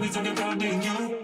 we talk about me and you?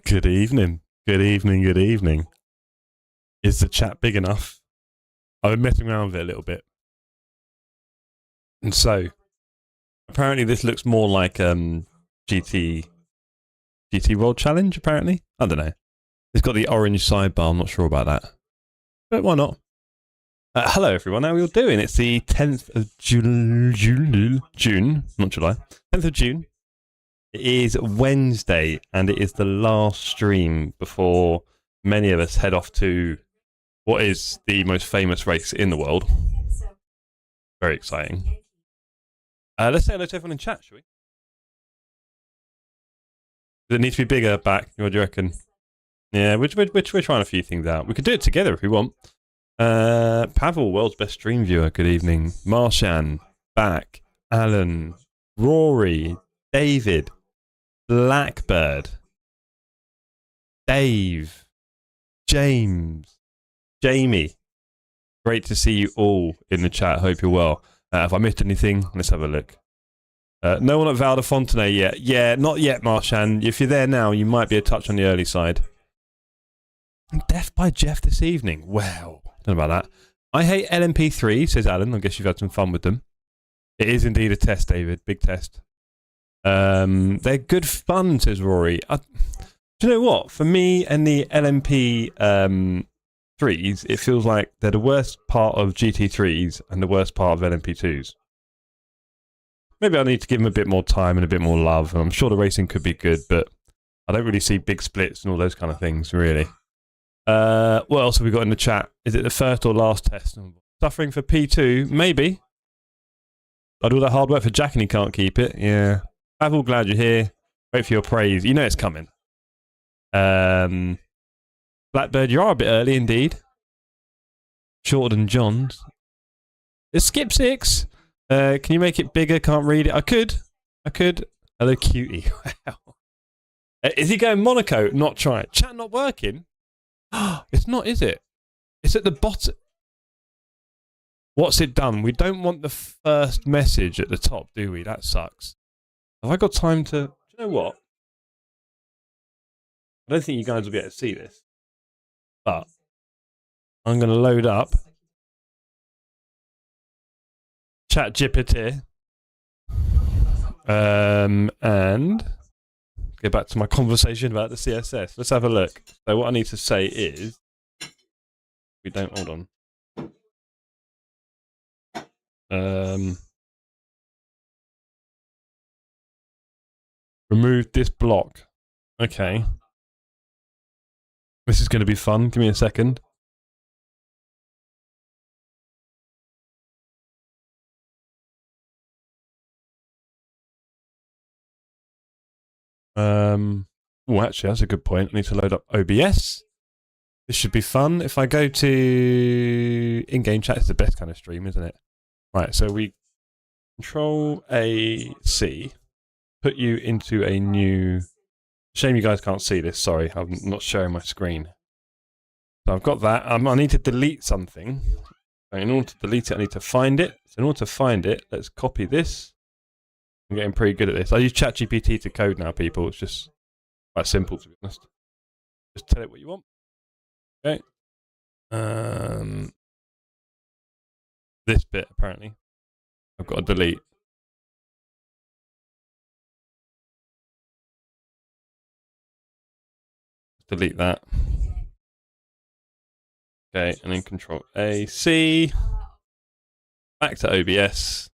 Good evening. Good evening. Good evening. Is the chat big enough? I've been messing around with it a little bit. And so, apparently this looks more like GT World Challenge, apparently. I don't know. It's got the orange sidebar. I'm not sure about that. But why not? Hello, everyone. How are we all doing? It's the 10th of June, not July. 10th of June. It is Wednesday, and it is the last stream before many of us head off to what is the most famous race in the world, Very exciting. Let's say hello to everyone in chat, shall we? Does it need to be bigger back? What do you reckon? Yeah, we're trying a few things out. We could do it together if we want. Pavel, world's best stream viewer, good evening. Marshan, back. Alan, Rory, David, Blackbird, Dave, James, Jamie. Great to see you all in the chat. Hope you're well. If I missed anything, let's have a look. No one at Val de Fontenay yet. Yeah, not yet, Marshan. If you're there now, you might be a touch on the early side. Death by Jeff this evening. Wow. Don't know about that. I hate LMP3, says Alan. I guess you've had some fun with them. It is indeed a test, David. Big test. They're good fun, says Rory. Do you know what? For me and the LMP 3s, it feels like they're the worst part of GT3s and the worst part of LMP2s. Maybe I need to give them a bit more time and a bit more love. And I'm sure the racing could be good, but I don't really see big splits and all those kind of things, really. What else have we got in the chat? Is it the first or last test? Suffering for P2? Maybe. I do all that hard work for Jack and he can't keep it. Yeah. I'm all glad you're here. Wait for your praise. You know it's coming. Blackbird, you are a bit early indeed. Shorter than John's. It's skip 6. Can you make it bigger? Can't read it. I could. Hello, cutie. Wow. Is he going Monaco? Not trying. Chat not working? It's not, is it? It's at the bottom. What's it done? We don't want the first message at the top, do we? That sucks. Have I got time to... Do you know what? I don't think you guys will be able to see this. But I'm going to load up ChatGPT and get back to my conversation about the CSS. Let's have a look. So what I need to say is, we don't, hold on. Remove this block. Okay. This is going to be fun. Give me a second. Oh, actually, that's a good point. I need to load up OBS. This should be fun. If I go to in-game chat, it's the best kind of stream, isn't it? Right, so we Control-A-C, put you into a new... Shame you guys can't see this, sorry. I'm not sharing my screen. So I've got that. I need to delete something. In order to delete it, I need to find it. So in order to find it, let's copy this. I'm getting pretty good at this. I use ChatGPT to code now, people. It's just quite simple, to be honest. Just tell it what you want. Okay. This bit, apparently, I've got to delete. Delete that. Okay, and then Control-A-C. Back to OBS.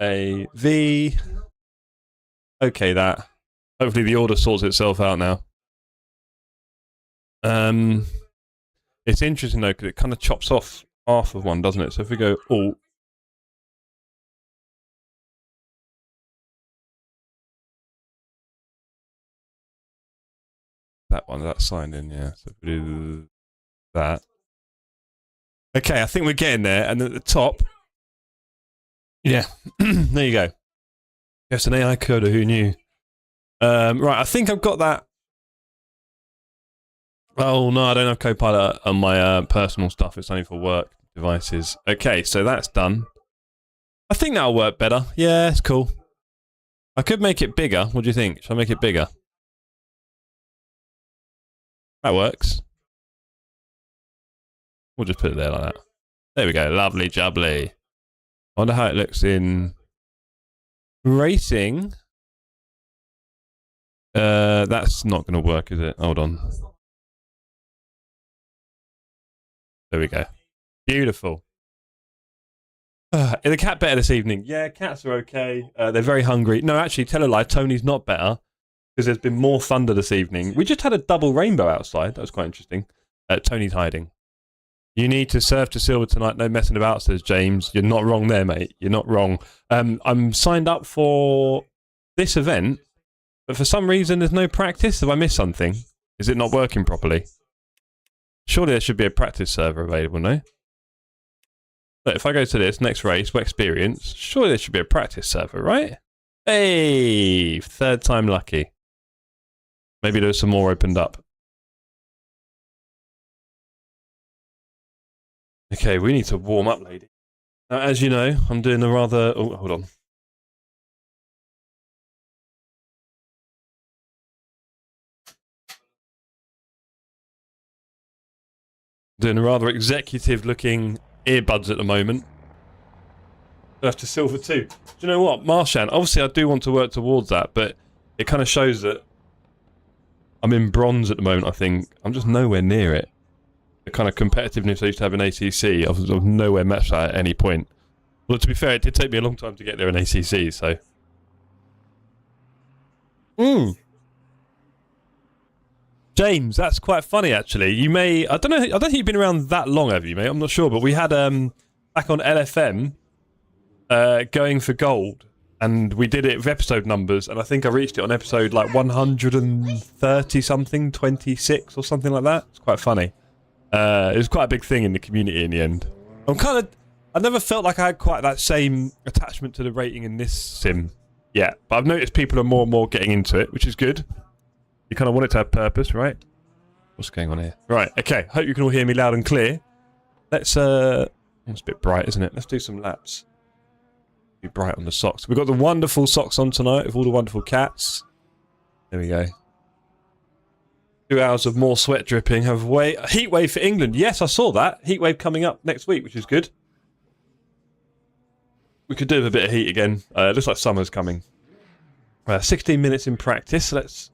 A-V. Okay, that. Hopefully the order sorts itself out now. It's interesting though, because it kind of chops off half of one, doesn't it? So if we go Alt. That one, that's signed in, yeah. So if we do that. Okay, I think we're getting there. And at the top, yeah, there you go. Yes, an AI coder, who knew? Right, I think I've got that. Oh, no, I don't have Copilot on my personal stuff. It's only for work devices. Okay, so that's done. I think that'll work better. Yeah, it's cool. I could make it bigger. What do you think? Should I make it bigger? That works. We'll just put it there like that. There we go. Lovely jubbly. I wonder how it looks in racing. That's not going to work, is it? Hold on. There we go. Beautiful. Is the cat better this evening? Yeah, cats are okay. They're very hungry. No, actually, tell a lie. Tony's not better because there's been more thunder this evening. We just had a double rainbow outside. That was quite interesting. Tony's hiding. You need to serve to silver tonight. No messing about, says James. You're not wrong there, mate. You're not wrong. I'm signed up for this event, but for some reason there's no practice. Have I missed something? Is it not working properly? Surely there should be a practice server available, no? But if I go to this, next race, WEBCAM, surely there should be a practice server, right? Hey, third time lucky. Maybe there's some more opened up. Okay, we need to warm up, lady. Now, as you know, I'm doing a rather... Oh, hold on. Doing a rather executive-looking earbuds at the moment. I'll have to silver too. Do you know what, Marshan? Obviously, I do want to work towards that, but it kind of shows that I'm in bronze at the moment, I think. I'm just nowhere near it. The kind of competitiveness I used to have in ACC, I was nowhere matched that at any point. Well, to be fair, it did take me a long time to get there in ACC, so... James, that's quite funny, actually. You may... I don't think you've been around that long, have you, mate? I'm not sure, but we had, back on LFM, going for gold, and we did it with episode numbers, and I think I reached it on episode, like, 130-something, 26, or something like that. It's quite funny. It was quite a big thing in the community in the end. I never felt like I had quite that same attachment to the rating in this sim yet, but I've noticed people are more and more getting into it, which is good. You kind of want it to have purpose, right? What's going on here? Right, okay, hope you can all hear me loud and clear. Let's, it's a bit bright, isn't it? Let's do some laps. Be bright on the socks. We've got the wonderful socks on tonight with all the wonderful cats. There we go. 2 hours of more sweat dripping. Heat wave for England. Yes, I saw that. Heat wave coming up next week, which is good. We could do with a bit of heat again. It looks like summer's coming. 16 minutes in practice. Let's...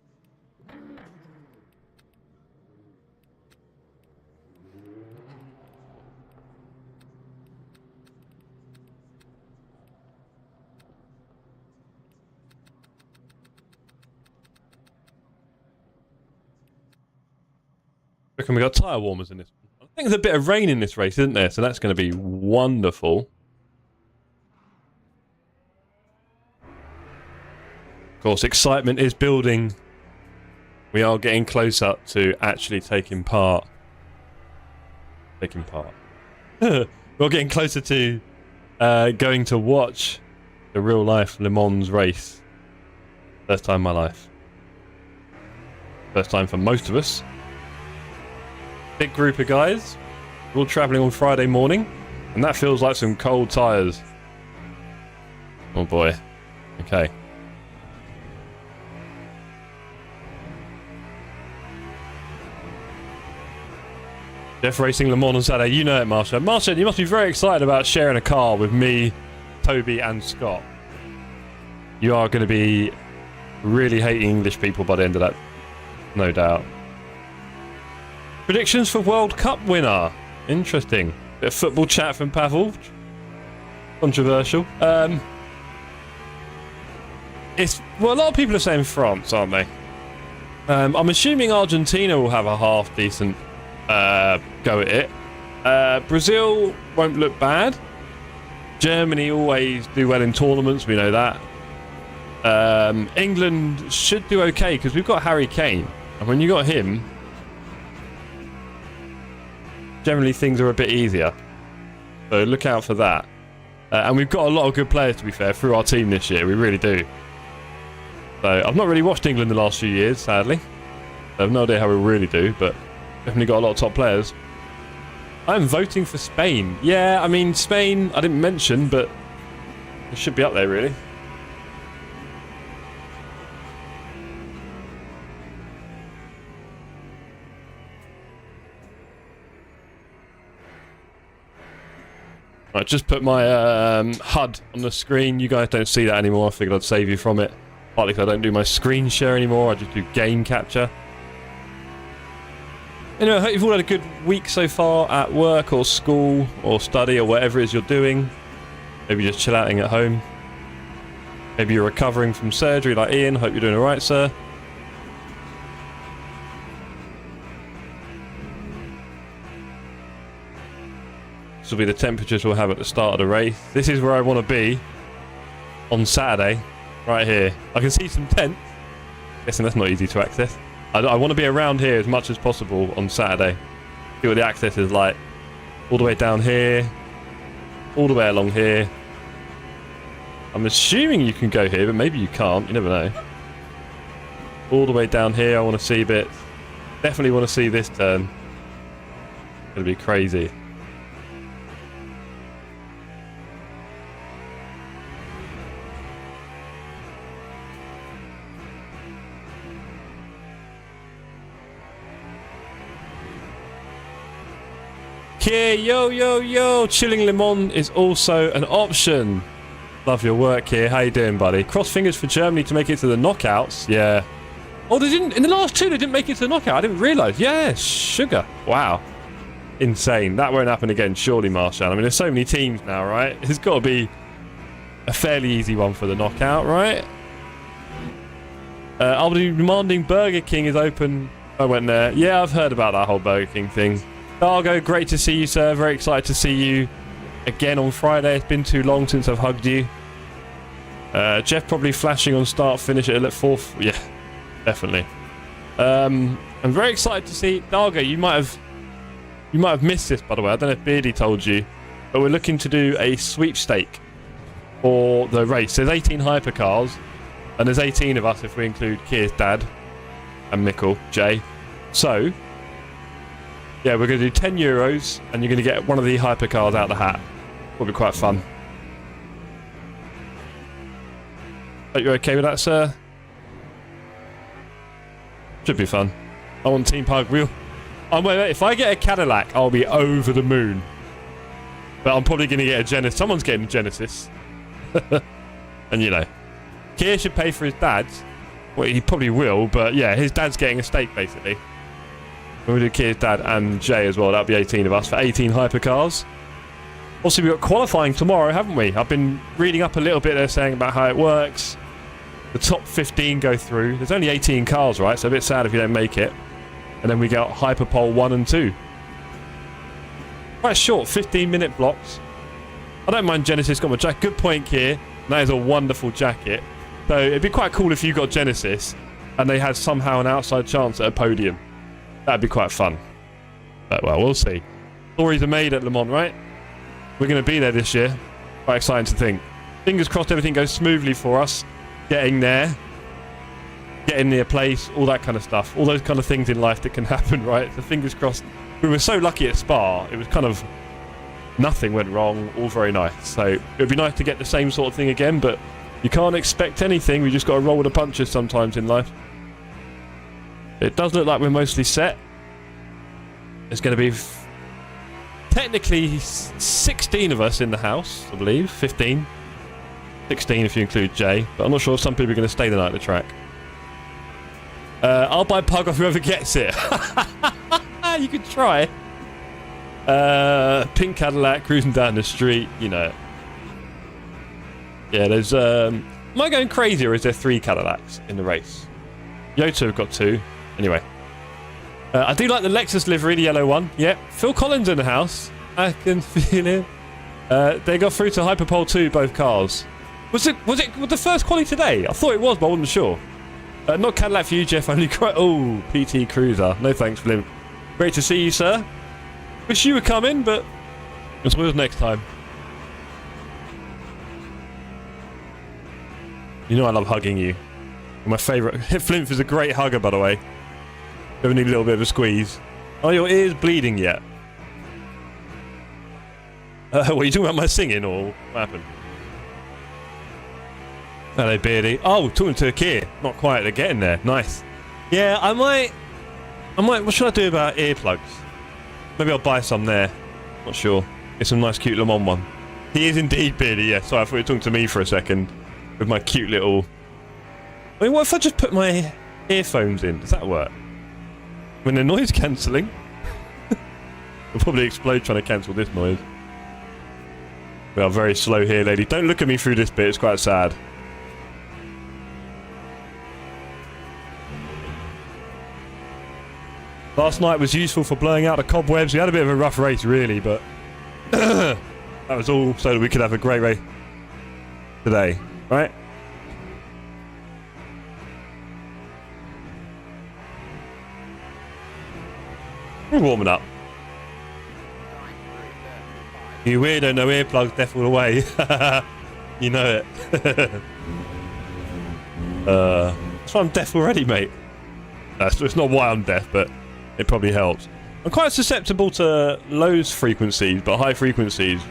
I reckon we got tyre warmers in this one. I think there's a bit of rain in this race, isn't there? So that's going to be wonderful. Of course, excitement is building. We are getting closer to actually taking part. We're getting closer to going to watch the real-life Le Mans race. First time in my life. First time for most of us. Big group of guys, we're all travelling on Friday morning, and that feels like some cold tyres. Oh boy. Okay. Jeff racing Le Mans on Saturday, you know it, Marsha. Marsha, you must be very excited about sharing a car with me, Toby and Scott. You are going to be really hating English people by the end of that, no doubt. Predictions for World Cup winner. Interesting. Bit of football chat from Pavel. Controversial. Well, a lot of people are saying France, aren't they? I'm assuming Argentina will have a half decent go at it. Brazil won't look bad. Germany always do well in tournaments, we know that. England should do okay because we've got Harry Kane, and when you got him, generally things are a bit easier, so look out for that. And we've got a lot of good players, to be fair, through our team this year. We really do. So I've not really watched England the last few years, sadly. I have no idea how we really do, but definitely got a lot of top players. I'm voting for Spain. Yeah, I mean, Spain I didn't mention, but it should be up there, really. Right, just put my HUD on the screen. You guys don't see that anymore. I figured I'd save you from it. Partly because I don't do my screen share anymore. I just do game capture. Anyway, I hope you've all had a good week so far at work or school or study or whatever it is you're doing. Maybe just chill outing at home. Maybe you're recovering from surgery like Ian. Hope you're doing alright, sir. This will be the temperatures we'll have at the start of the race. This is where I want to be on Saturday, right here. I can see some tents. Guessing that's not easy to access. I want to be around here as much as possible on Saturday. See what the access is like. All the way down here. All the way along here. I'm assuming you can go here, but maybe you can't. You never know. All the way down here, I want to see bits. Definitely want to see this turn. It's going to be crazy. Here, yo, yo, yo. Chilling Lemon is also an option. Love your work here. How you doing, buddy? Cross fingers for Germany to make it to the knockouts. Yeah. Oh, they didn't. In the last two, they didn't make it to the knockout. I didn't realise. Yeah, sugar. Wow. Insane. That won't happen again, surely, Marshall. I mean, there's so many teams now, right? It's got to be a fairly easy one for the knockout, right? I'll be demanding Burger King is open. I went there. Yeah, I've heard about that whole Burger King thing. Dargo, great to see you, sir. Very excited to see you again on Friday. It's been too long since I've hugged you. Jeff probably flashing on start, finish at 4th. Yeah, definitely. I'm very excited to see Dargo. You might have missed this, by the way. I don't know if Beardy told you, but we're looking to do a sweepstake for the race. There's 18 hypercars, and there's 18 of us if we include Kier's dad and Mikkel, Jay. So yeah, we're going to do 10 euros, and you're going to get one of the hypercars out of the hat. Will be quite fun. Hope you're okay with that, sir. Should be fun. I want Team Pug Wheel. If I get a Cadillac, I'll be over the moon. But I'm probably going to get a Genesis. Someone's getting a Genesis. And you know, Kier should pay for his dad's. Well, he probably will, but yeah, his dad's getting a stake, basically. When we do Kier's dad and Jay as well, that'll be 18 of us for 18 hypercars. Also, we've got qualifying tomorrow, haven't we? I've been reading up a little bit there saying about how it works. The top 15 go through. There's only 18 cars, right? So a bit sad if you don't make it. And then we get Hyperpole 1 and 2. Quite short, 15-minute blocks. I don't mind Genesis got my jacket. Good point, Kier. That is a wonderful jacket. So it'd be quite cool if you got Genesis and they had somehow an outside chance at a podium. That'd be quite fun. But, well, we'll see. Stories are made at Le Mans, right? We're going to be there this year. Quite exciting to think. Fingers crossed everything goes smoothly for us. Getting there. Getting near place. All that kind of stuff. All those kind of things in life that can happen, right? So fingers crossed. We were so lucky at Spa. It was kind of... nothing went wrong. All very nice. So it would be nice to get the same sort of thing again, but you can't expect anything. We just got to roll with the punches sometimes in life. It does look like we're mostly set. There's going to be technically 16 of us in the house, I believe. 15. 16 if you include Jay. But I'm not sure if some people are going to stay the night at the track. I'll buy Pug off whoever gets it. You could try. Pink Cadillac cruising down the street, you know. Yeah, there's... am I going crazy or is there 3 Cadillacs in the race? Yoto have got 2. Anyway. I do like the Lexus livery, the yellow one. Yep. Phil Collins in the house. I can feel it. They got through to Hyperpole 2, both cars. Was it the first quali today? I thought it was, but I wasn't sure. Not Cadillac for you, Jeff. Only oh, PT Cruiser. No thanks, Blimp. Great to see you, sir. Wish you were coming, but it's always next time. You know I love hugging you. You're my favourite. Flimp is a great hugger, by the way. You ever need a little bit of a squeeze? Are your ears bleeding yet? What, are you talking about my singing, or what happened? Hello, Beardy. Oh, talking to a Kier. Not quite, they're getting there. Nice. Yeah, I might... What should I do about earplugs? Maybe I'll buy some there. Not sure. It's a nice, cute Le Mans one. He is indeed Beardy, yeah. Sorry, I thought you were talking to me for a second. With my cute little... I mean, what if I just put my earphones in? Does that work? When they're noise cancelling? I'll probably explode trying to cancel this noise. We are very slow here, lady. Don't look at me through this bit. It's quite sad. Last night was useful for blowing out the cobwebs. We had a bit of a rough race, really, but That was all so that we could have a great race today, right? We're warming up. You weirdo, no earplugs, deaf all the way. You know it. That's why I'm deaf already, mate. It's not why I'm deaf, but it probably helps. I'm quite susceptible to low frequencies, but high frequencies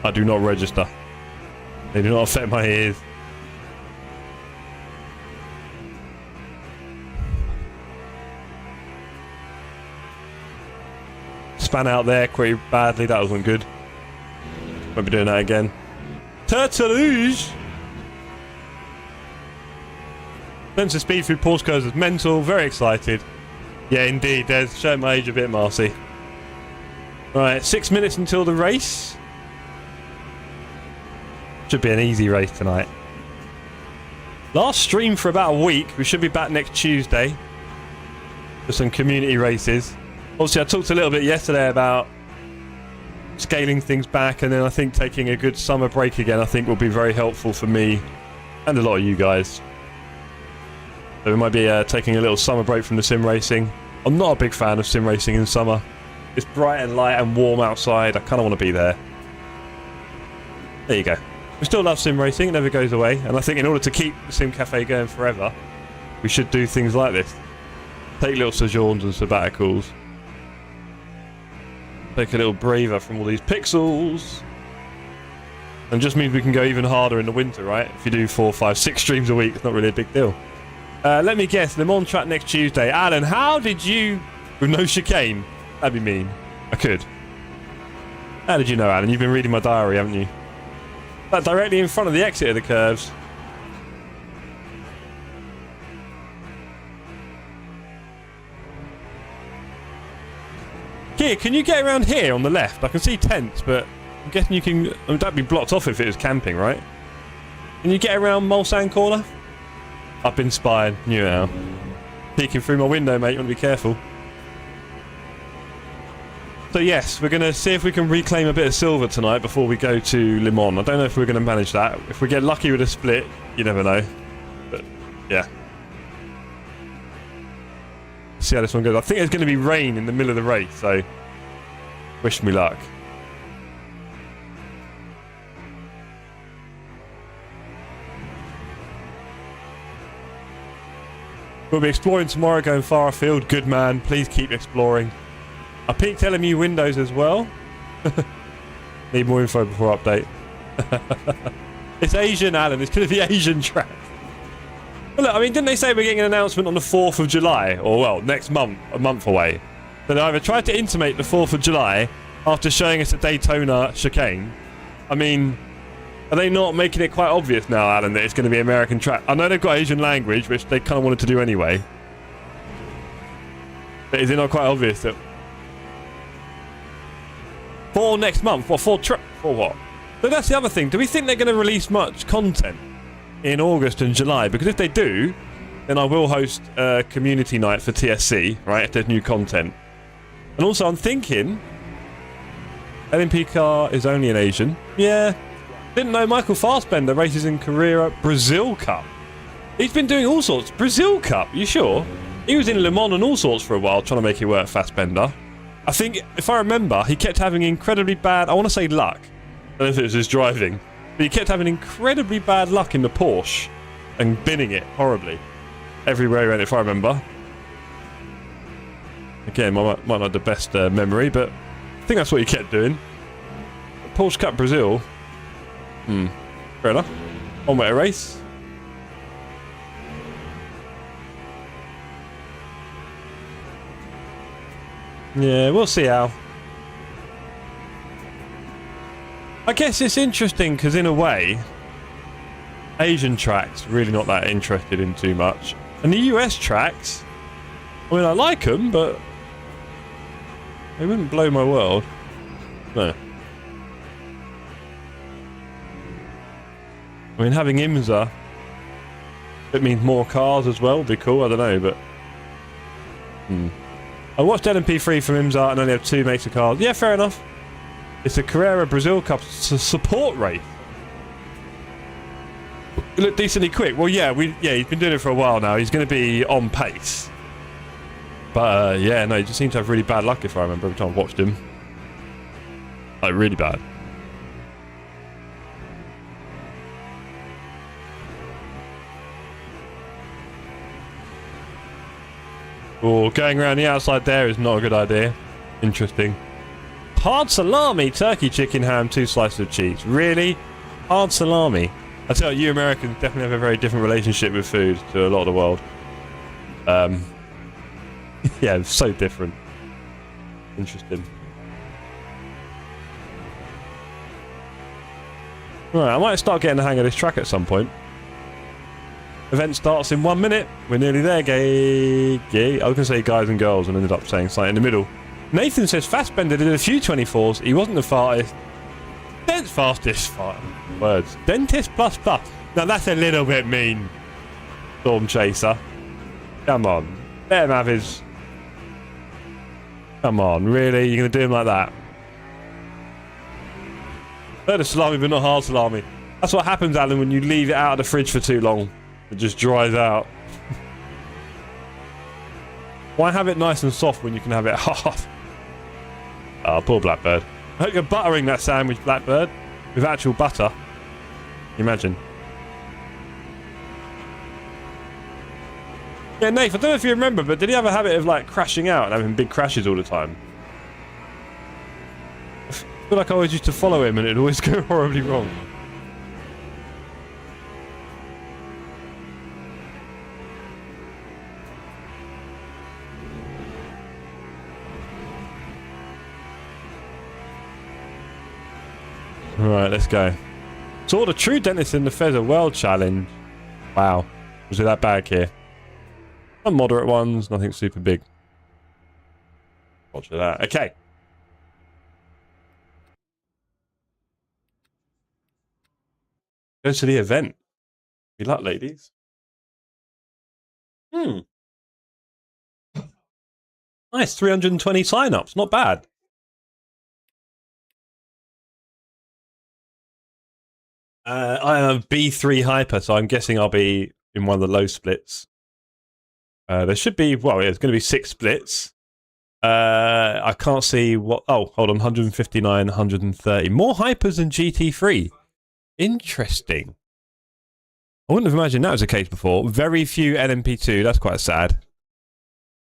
I do not register. They do not affect my ears. Span out there pretty badly, that wasn't good. Won't be doing that again. Turtleouge! Sense of speed through Porsche curves is mental, very excited. Yeah, indeed, there's showing my age a bit, Marcy. Right, 6 minutes until the race. Should be an easy race tonight. Last stream for about a week. We should be back next Tuesday for some community races. Obviously, I talked a little bit yesterday about scaling things back, and then I think taking a good summer break again, I think will be very helpful for me and a lot of you guys. So we might be taking a little summer break from the sim racing. I'm not a big fan of sim racing in summer. It's bright and light and warm outside. I kind of want to be there. There you go. We still love sim racing. It never goes away. And I think in order to keep the Sim Cafe going forever, we should do things like this. Take little sojourns and sabbaticals. Take a little breather from all these pixels. And it just means we can go even harder in the winter, right? If you do 4, 5, 6 streams a week, it's not really a big deal. Let me guess, Le Mans track next Tuesday. Alan, how did you... With no chicane? That'd be mean. I could. How did you know, Alan? You've been reading my diary, haven't you? That directly in front of the exit of the curves. Here, can you get around here on the left? I can see tents, but I'm guessing you can... I mean, that'd be blocked off if it was camping, right? Can you get around Mulsanne Corner? I've been spying. You know. Peeking through my window, mate. You want to be careful. So yes, we're going to see if we can reclaim a bit of silver tonight before we go to Le Mans. I don't know if we're going to manage that. If we get lucky with a split, you never know. But, yeah. See how this one goes. I think there's going to be rain in the middle of the race, so wish me luck. We'll be exploring tomorrow, going far afield. Good man, please keep exploring. I peeked LMU windows as well. Need more info before update. It's Asian, Alan. It's going to be Asian track. Well, look, I mean, didn't they say we're getting an announcement on the 4th of July? Or, well, next month, a month away. So they either tried to intimate the 4th of July after showing us a Daytona chicane. I mean... Are they not making it quite obvious now, Alan, that it's going to be American track? I know they've got Asian language, which they kind of wanted to do anyway. But is it not quite obvious that... For next month? What, for what? But that's the other thing. Do we think they're going to release much content in August and July? Because if they do, then I will host a community night for TSC, right, if there's new content. And also, I'm thinking... LMP car is only an Asian. Yeah... Didn't know Michael Fassbender races in Carrera Brazil Cup. He's been doing all sorts. Brazil Cup, you sure? He was in Le Mans and all sorts for a while, trying to make it work, Fassbender. I think, if I remember, he kept having incredibly bad, I want to say luck. I don't know if it was his driving. But he kept having incredibly bad luck in the Porsche. And binning it horribly. Everywhere he went, if I remember. Again, might not have the best memory, but I think that's what he kept doing. Porsche Cup Brazil... fair enough. On way to race. Yeah, we'll see how. I guess it's interesting because in a way, Asian tracks really not that interested in too much. And the US tracks, I mean, I like them, but they wouldn't blow my world. No. I mean, having IMSA, it means more cars as well, would be cool, I don't know, but... I watched LMP3 from IMSA and only have 2 makes of cars. Yeah, fair enough. It's a Carrera Brazil Cup support race. It looked decently quick. Well, yeah, he's been doing it for a while now. He's going to be on pace. But, yeah, no, he just seemed to have really bad luck, if I remember, every time I watched him. Like, really bad. Oh, going around the outside there is not a good idea. Interesting. Hard salami, turkey, chicken, ham, 2 slices of cheese. Really? Hard salami. I tell you, Americans definitely have a very different relationship with food to a lot of the world. Yeah, it's so different. Interesting. Right, I might start getting the hang of this track at some point. Event starts in 1 minute. We're nearly there, gay. I was going to say guys and girls and ended up saying something in the middle. Nathan says Fassbender did a few 24s. He wasn't the fastest. Fastest words. Dentist plus plus. Now that's a little bit mean. Storm Chaser. Come on. Let him have his... Come on, really? You're going to do him like that? Heard of salami, but not hard salami. That's what happens, Alan, when you leave it out of the fridge for too long. It just dries out. Why have it nice and soft when you can have it hard? Oh, poor Blackbird. I hope you're buttering that sandwich, Blackbird, with actual butter. Can you imagine? Yeah, Nath, I don't know if you remember, but did he have a habit of, like, crashing out and having big crashes all the time? I feel like I always used to follow him and it'd always go horribly wrong. Alright, let's go. Saw the true dentist in the Feather World Challenge. Wow. Was it that bad here? Some moderate ones, nothing super big. Watch that. Okay. Go to the event. Good luck, ladies. Nice, 320 sign-ups. Not bad. I am a B3 hyper, so I'm guessing I'll be in one of the low splits. There should be, well, there's going to be 6 splits. I can't see what, oh, hold on, 159, 130. More hypers than GT3. Interesting. I wouldn't have imagined that was the case before. Very few LMP2, that's quite sad.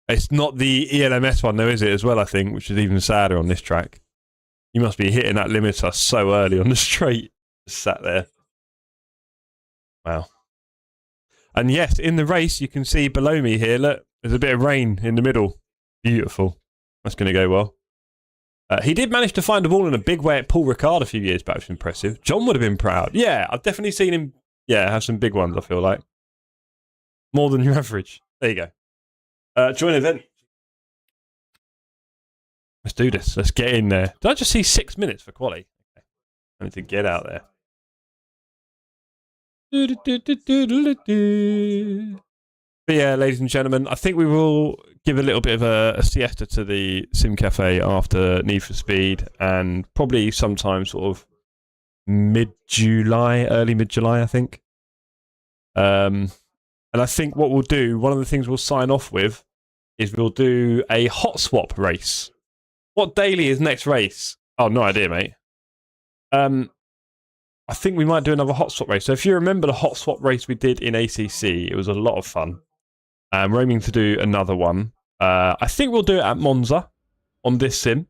It's not the ELMS one though, is it, as well, I think, which is even sadder on this track. You must be hitting that limiter so early on the straight. Just sat there. Wow. And yes, in the race, you can see below me here, look, there's a bit of rain in the middle. Beautiful. That's going to go well. He did manage to find a ball in a big way at Paul Ricard a few years back, which was impressive. John would have been proud. Yeah, I've definitely seen him, have some big ones, I feel like. More than your average. There you go. Join event. Let's do this. Let's get in there. Did I just see 6 minutes for quali? Okay. I need to get out there. But yeah, ladies and gentlemen, I think we will give a little bit of a siesta to the Sim Cafe after Need for Speed, and probably sometime sort of mid-July, early mid-July, I think. And I think what we'll do, one of the things we'll sign off with, is we'll do a hot swap race. What daily is next race? Oh, no idea, mate. I think we might do another hot swap race. So if you remember the hot swap race we did in ACC, it was a lot of fun. We're aiming to do another one. I think we'll do it at Monza on this sim.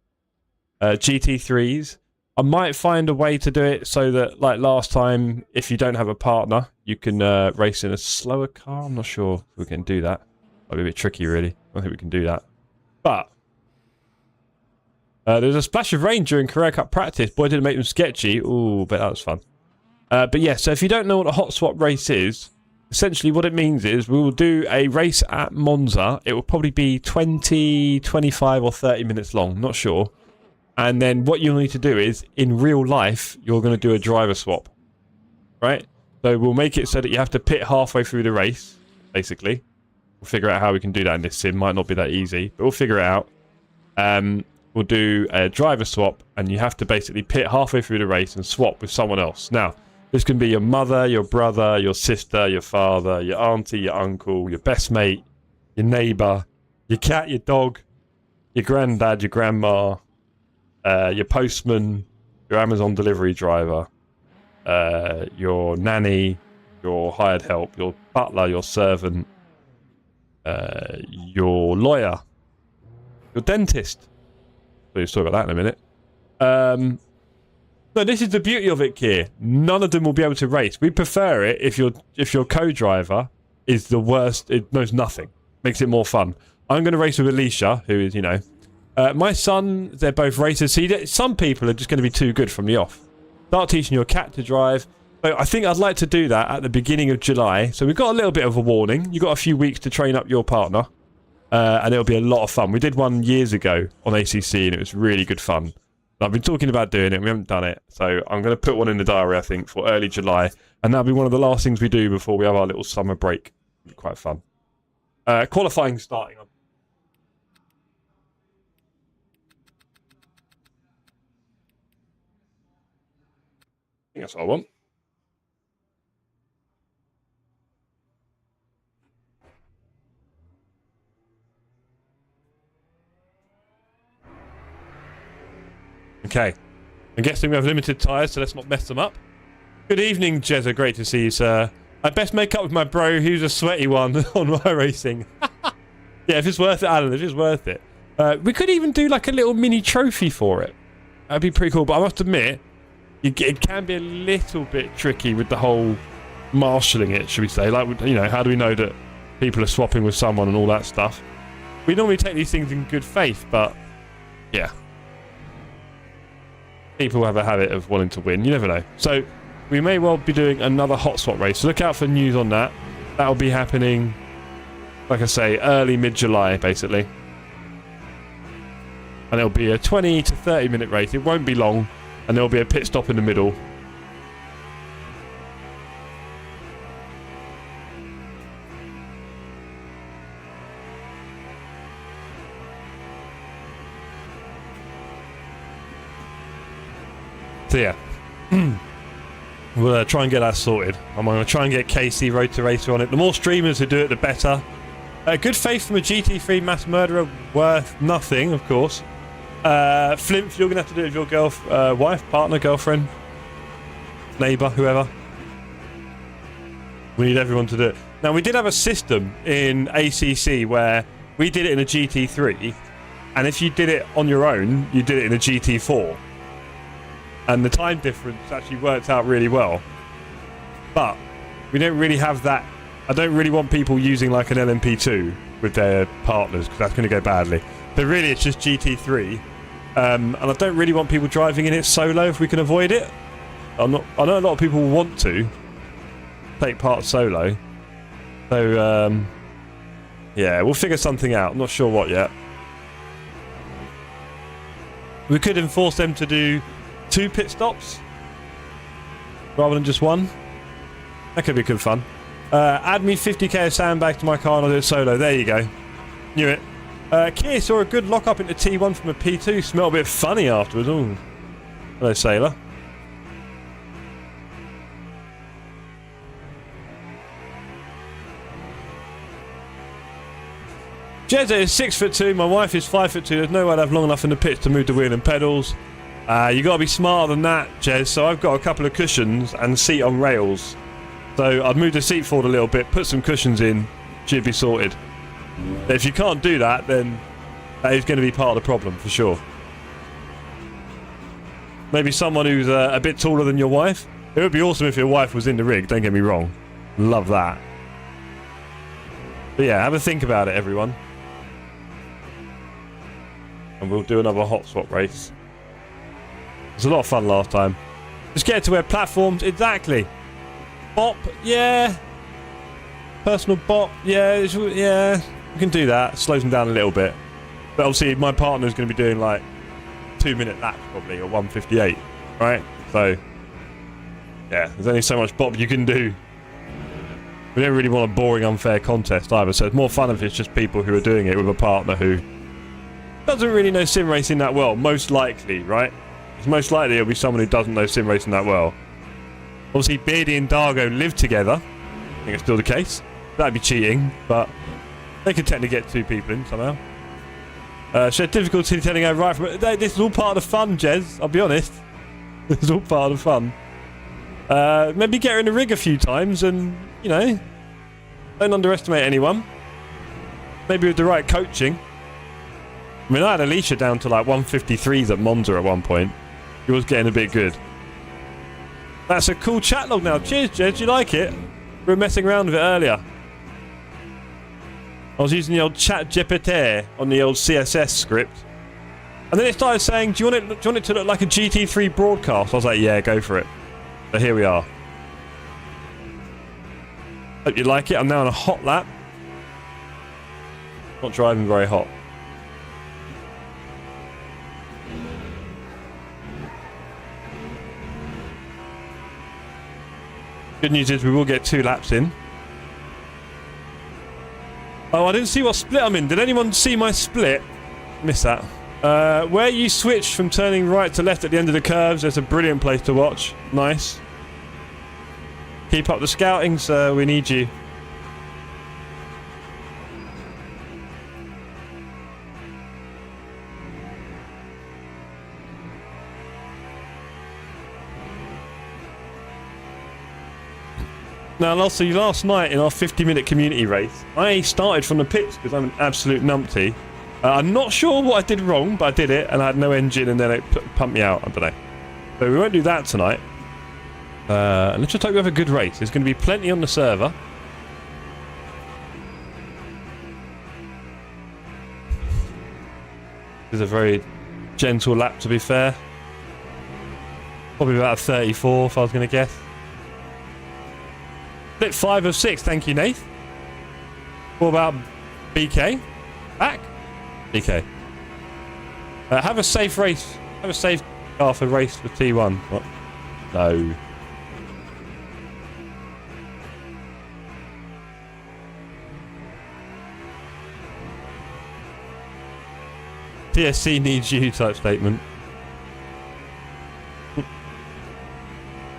GT3s. I might find a way to do it so that, like last time, if you don't have a partner, you can race in a slower car. I'm not sure if we can do that. Might be a bit tricky, really. I don't think we can do that. But there's a splash of rain during Carrera Cup practice. Boy, did it make them sketchy. Ooh, but that was fun. But yeah, so if you don't know what a hot swap race is, essentially what it means is we will do a race at Monza. It will probably be 20, 25 or 30 minutes long, not sure. And then what you'll need to do is, in real life, you're going to do a driver swap. Right? So we'll make it so that you have to pit halfway through the race, basically. We'll figure out how we can do that in this sim. Might not be that easy, but we'll figure it out. we'll do a driver swap, and you have to basically pit halfway through the race and swap with someone else. Now, this can be your mother, your brother, your sister, your father, your auntie, your uncle, your best mate, your neighbour, your cat, your dog, your granddad, your grandma, your postman, your Amazon delivery driver, your nanny, your hired help, your butler, your servant, your lawyer, your dentist. We'll talk about that in a minute. No, this is the beauty of it, Keir. None of them will be able to race. We prefer it if your co-driver is the worst. It knows nothing. Makes it more fun. I'm going to race with Alicia, who is, my son. They're both racers. See, some people are just going to be too good from the off. Start teaching your cat to drive. So I think I'd like to do that at the beginning of July. So we've got a little bit of a warning. You've got a few weeks to train up your partner. And it'll be a lot of fun. We did one years ago on ACC, and it was really good fun. I've been talking about doing it. We haven't done it. So I'm going to put one in the diary, I think, for early July. And that'll be one of the last things we do before we have our little summer break. It'll be quite fun. Qualifying starting. I think that's what I want. Okay. I'm guessing we have limited tyres, so let's not mess them up. Good evening, Jezza. Great to see you, sir. I best make up with my bro who's a sweaty one on my racing. Yeah, if it's worth it, Alan, if it's worth it. We could even do like a little mini trophy for it. That'd be pretty cool, but I must admit, it can be a little bit tricky with the whole marshalling it, should we say. Like, how do we know that people are swapping with someone and all that stuff? We normally take these things in good faith, but yeah. People have a habit of wanting to win. You never know. So we may well be doing another hot swap race. So look out for news on that. That'll be happening, like I say, early mid-July, basically. And it'll be a 20 to 30 minute race. It won't be long. And there'll be a pit stop in the middle. So yeah, we'll try and get that sorted. I'm going to try and get Casey Road to Racer on it. The more streamers who do it, the better. Good faith from a GT3 mass murderer, worth nothing, of course. Flimp, you're going to have to do it with your wife, partner, girlfriend, neighbour, whoever. We need everyone to do it. Now, we did have a system in ACC where we did it in a GT3, and if you did it on your own, you did it in a GT4. And the time difference actually worked out really well. But we don't really have that. I don't really want people using like an LMP2 with their partners, because that's going to go badly. But really, it's just GT3. And I don't really want people driving in it solo if we can avoid it. I know a lot of people want to take part solo. So, yeah, we'll figure something out. I'm not sure what yet. We could enforce them to do 2 pit stops rather than just 1. That could be good fun. Add me 50k of sandbags to my car and I'll do it solo. There you go. Knew it. Keir saw a good lock up into T1 from a P2. Smelled a bit funny afterwards. Ooh. Hello, Sailor. Jezza is 6'2". My wife is 5'2". There's no way I'd have long enough in the pits to move the wheel and pedals. You got to be smarter than that, Jez. So I've got a couple of cushions and seat on rails. So I'd move the seat forward a little bit, put some cushions in, should be sorted. If you can't do that, then that is going to be part of the problem for sure. Maybe someone who's a bit taller than your wife. It would be awesome if your wife was in the rig, don't get me wrong. Love that. But yeah, have a think about it, everyone. And we'll do another hot swap race. It was a lot of fun last time. Just get to where platforms, exactly. Bop, yeah. Personal bop, yeah, yeah. We can do that. Slows them down a little bit. But obviously, my partner's going to be doing like 2-minute laps probably, or 1:58, right? So, yeah, there's only so much bop you can do. We don't really want a boring, unfair contest either. So it's more fun if it's just people who are doing it with a partner who doesn't really know sim racing that well, most likely, right? It's most likely it'll be someone who doesn't know sim racing that well. Obviously, Beardy and Dargo live together. I think it's still the case. That'd be cheating, but they could technically get 2 people in somehow. Shared difficulty telling her right from... This is all part of the fun, Jez. I'll be honest. This is all part of the fun. Maybe get her in the rig a few times and, you know, don't underestimate anyone. Maybe with the right coaching. I mean, I had Alicia down to like 153s at Monza at one point. She was getting a bit good. That's a cool chat log now. Cheers, Jez. You like it? We were messing around with it earlier. I was using the old chat GPT on the old CSS script. And then it started saying, do you want it to look like a GT3 broadcast? I was like, yeah, go for it. So here we are. Hope you like it. I'm now on a hot lap. Not driving very hot. Good news is we will get 2 laps in. Oh, I didn't see what split I'm in. Did anyone see my split? Missed that. Where you switch from turning right to left at the end of the curves, there's a brilliant place to watch. Nice. Keep up the scouting, sir. We need you. Now, also, last night in our 50-minute community race, I started from the pits because I'm an absolute numpty. I'm not sure what I did wrong, but I did it, and I had no engine, and then it pumped me out. I don't know. So we won't do that tonight. And let's just hope we have a good race. There's going to be plenty on the server. This is a very gentle lap, to be fair. Probably about a 34, if I was going to guess. Split 5 of 6, thank you, Nath. What about BK? Back? BK. Have a safe race. Have a safe car for race for T1. What? No. TSC needs you type statement.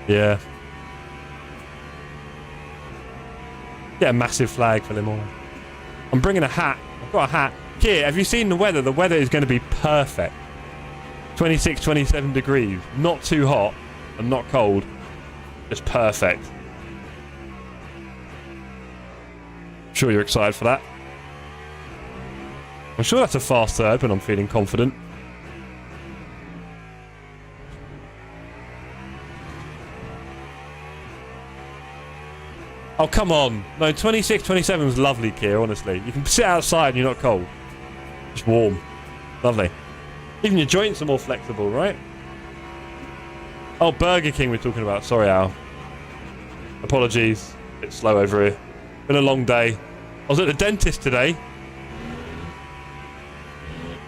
Yeah. Get a massive flag for them all. I'm bringing a hat. I've got a hat. Here, have you seen the weather? The weather is going to be perfect. 26, 27 degrees. Not too hot and not cold. Just perfect. I'm sure you're excited for that. I'm sure that's a fast third, but I'm feeling confident. Oh, come on. No, 26, 27 is lovely, Kier, honestly. You can sit outside and you're not cold. Just warm. Lovely. Even your joints are more flexible, right? Oh, Burger King we're talking about. Sorry, Al. Apologies. A bit slow over here. Been a long day. I was at the dentist today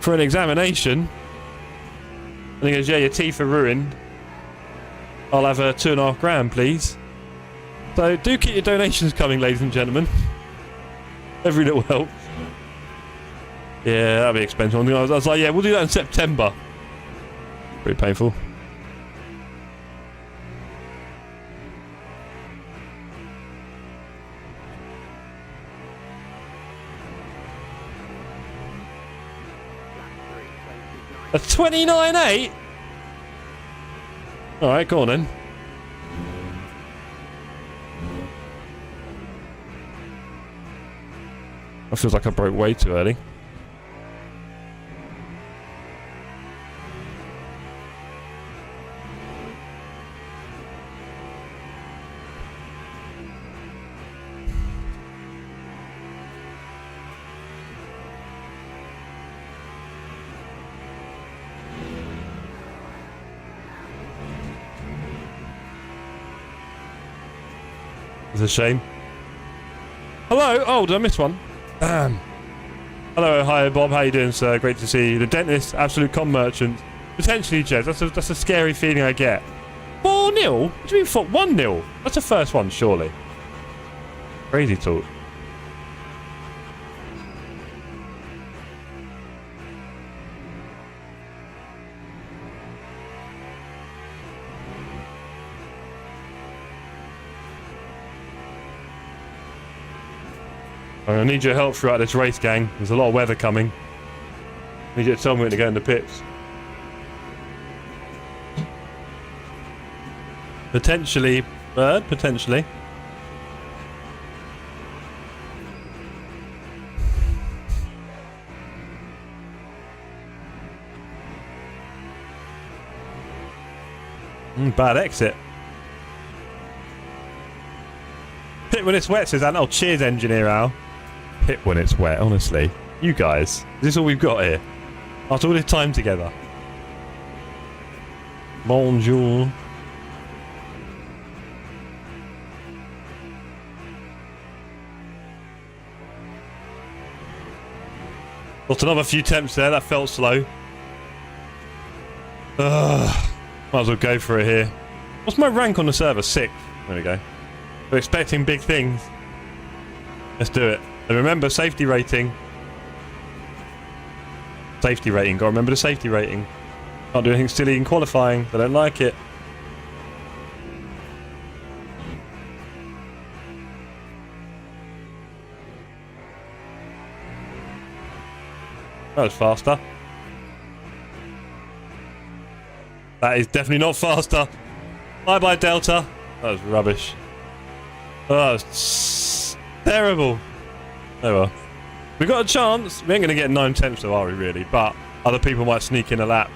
for an examination. And he goes, yeah, your teeth are ruined. I'll have a 2.5 grand, please. So do keep your donations coming, ladies and gentlemen. Every little helps. Yeah, that'd be expensive. I was like, yeah, we'll do that in September. Pretty painful. A 29.8? Alright, go on then. That feels like I broke way too early. It's a shame. Hello? Oh, did I miss one? Hello, hi Bob, how you doing, sir? Great to see you. The dentist, absolute con merchant. Potentially, Jez, that's a scary feeling I get. 4-0? What do you mean 1-0? That's the first one, surely. Crazy talk. I'm going to need your help throughout this race, gang. There's a lot of weather coming. I need you to tell me when to go in the pits. Potentially, bird, potentially. Bad exit. Pit when it's wet, says Alan. Oh, cheers, engineer Al. Pit when it's wet, honestly. You guys, is this all we've got here? After all this time together. Bonjour. Got another few temps there, that felt slow. Might as well go for it here. What's my rank on the server? 6th. There we go. We're expecting big things. Let's do it. And remember, safety rating. Safety rating. Gotta remember the safety rating. Can't do anything silly in qualifying. They don't like it. That was faster. That is definitely not faster. Bye-bye, Delta. That was rubbish. Oh, that was terrible. Oh well. We got a chance. We ain't going to get 9 tenths though, are we really? But other people might sneak in a lap.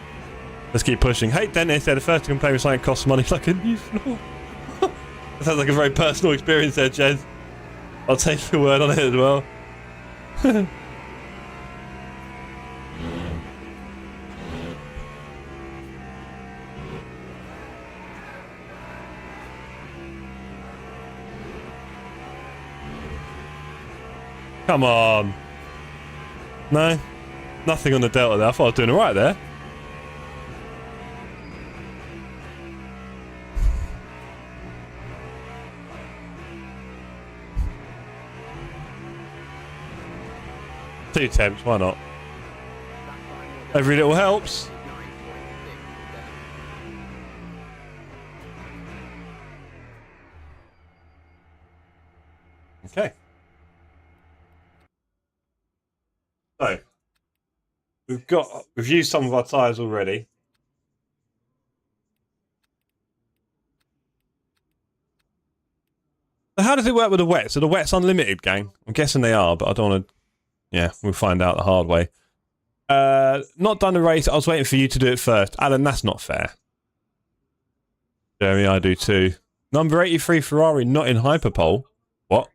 Let's keep pushing. Hey, Dennis, they're the first to complain with something costs money like a new floor. That sounds like a very personal experience there, Jez. I'll take your word on it as well. Come on. No? Nothing on the Delta there. I thought I was doing alright there. Two temps, why not? Every little helps. Okay. So, we've used some of our tyres already. So how does it work with the wets? So the wets unlimited, gang? I'm guessing they are, but I don't want to... Yeah, we'll find out the hard way. Not done the race. I was waiting for you to do it first. Alan, that's not fair. Jeremy, I do too. Number 83 Ferrari, not in Hyperpole. What?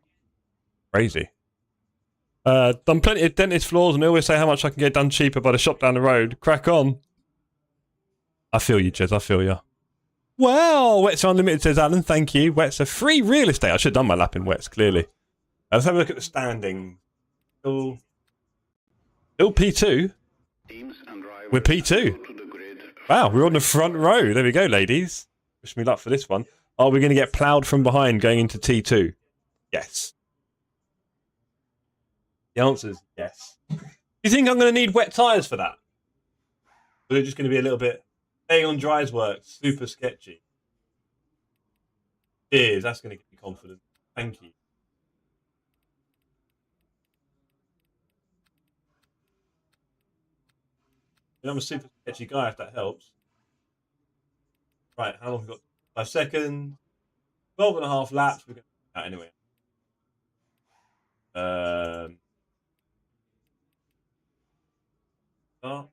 Crazy. Done plenty of dentist floors, and they always say how much I can get done cheaper by the shop down the road. Crack on. I feel you, Jez. I feel you. Well, Wets are unlimited, says Alan. Thank you. Wets are free real estate. I should have done my lap in Wets, clearly. Let's have a look at the standing. Still P2. We're P2. Wow, we're on the front row. There we go, ladies. Wish me luck for this one. Are we going to get ploughed from behind going into T2? Yes. The answer is yes. Do you think I'm going to need wet tyres for that? Or are they just going to be a little bit... Staying on dry's work, super sketchy. Cheers, that's going to get me confident. Thank you. I'm a super sketchy guy, if that helps. Right, how long have we got? 5 seconds. 12 and a half laps. We're going to do that anyway. Start.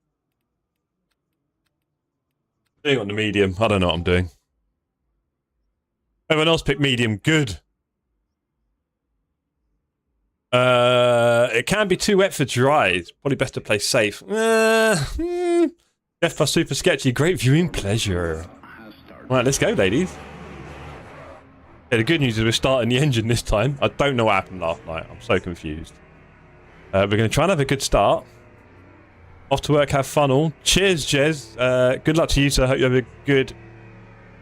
Doing on the medium. I don't know what I'm doing. Everyone else picked medium. Good. It can be too wet for dry. It's probably best to play safe. Jeff plus super sketchy. Great viewing pleasure. Right, let's go, ladies. Yeah, the good news is we're starting the engine this time. I don't know what happened last night. I'm so confused. We're going to try and have a good start. Off to work, have fun all. Cheers, Jez. Good luck to you, sir. I hope you have a good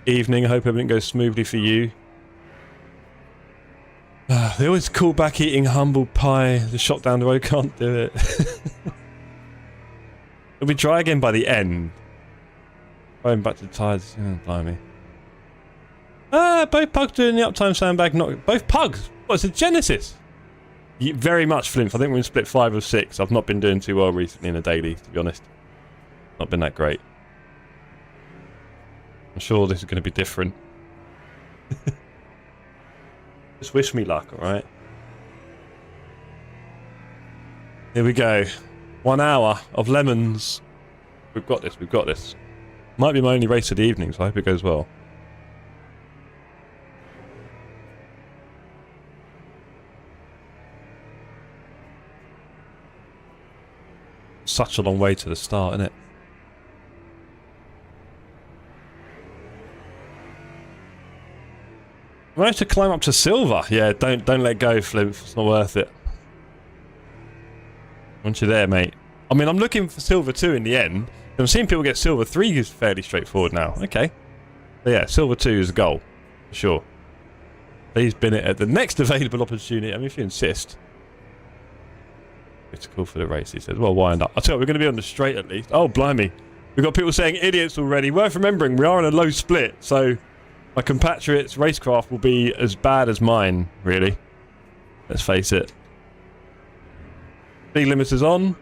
evening. I hope everything goes smoothly for you. They always call back eating humble pie. The shop down the road can't do it. It'll be dry again by the end. Going back to the tyres. Oh, blimey. Both pugs doing the uptime sandbag. Not both pugs. What's a Genesis? Very much flimp. I think we're in split 5 or 6. I've not been doing too well recently in a daily, to be honest. Not been that great. I'm sure this is going to be different. Just wish me luck, alright? Here we go. 1 hour of lemons. We've got this, we've got this. Might be my only race of the evening, so I hope it goes well. Such a long way to the start, isn't it? Managed to climb up to silver. Yeah, don't let go, Flimp. It's not worth it. Once you're there, mate. I mean, I'm looking for silver 2 in the end. I'm seeing people get silver 3 is fairly straightforward now. Okay. But yeah, silver 2 is the goal. For sure. Please bin it at the next available opportunity. I mean, if you insist. It's cool for the race, he says. Well, wind up. I'll tell you what, we're going to be on the straight at least. Oh, blimey. We've got people saying idiots already. Worth remembering, we are in a low split, so my compatriots' racecraft will be as bad as mine, really. Let's face it. Speed limiters on.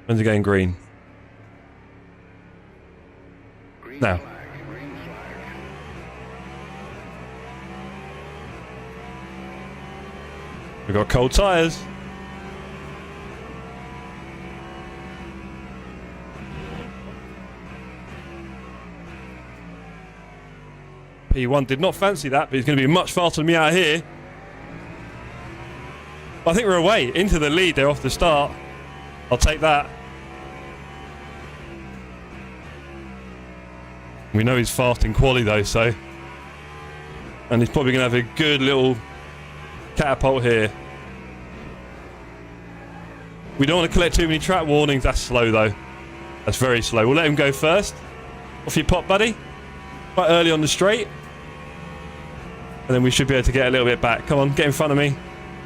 When's it going green? Now. We've got cold tyres. P1 did not fancy that, but he's going to be much faster than me out here. I think we're away into the lead there off the start. I'll take that. We know he's fast in quali though, so. And he's probably going to have a good little catapult here. We don't want to collect too many track warnings. That's slow though. That's very slow. We'll let him go first. Off you pop, buddy. Quite early on the straight. And then we should be able to get a little bit back. Come on, get in front of me.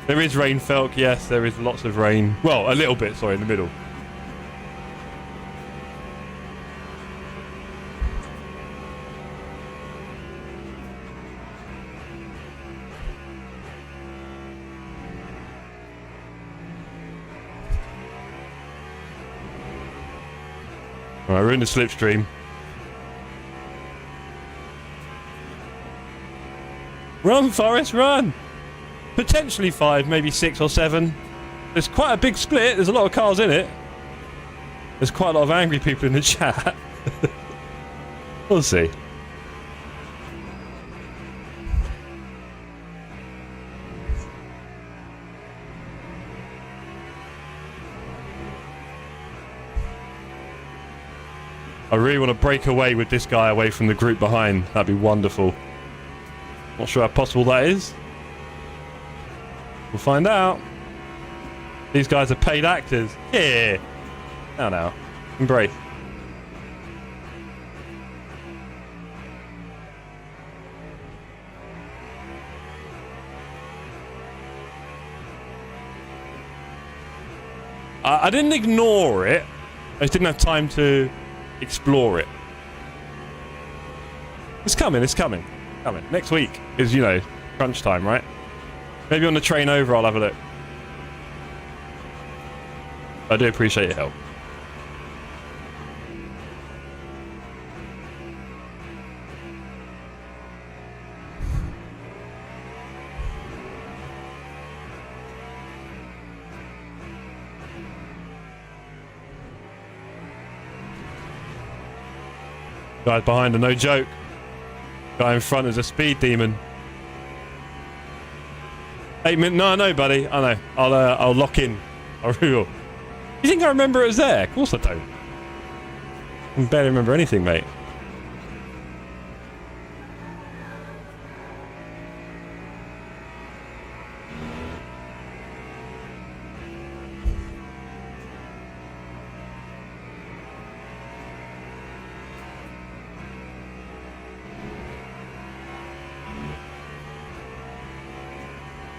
There is rain, Felk. Yes, there is lots of rain. Well, a little bit, sorry, in the middle. Alright, we're in the slipstream. Run, Forrest, run! Potentially 5, maybe 6 or 7. There's quite a big split. There's a lot of cars in it. There's quite a lot of angry people in the chat. We'll see. I really want to break away with this guy away from the group behind. That'd be wonderful. Not sure how possible that is. We'll find out. These guys are paid actors. Yeah. Now. Embrace. I didn't ignore it. I just didn't have time to explore it. It's coming. Next week is, you know, crunch time, right? Maybe on the train over I'll have a look. I do appreciate your help. Guy behind are no joke. Guy in front is a speed demon. 8 minutes? No, buddy. I know. I'll lock in. I really will. You think I remember it was there? Of course I don't. I can barely remember anything, mate.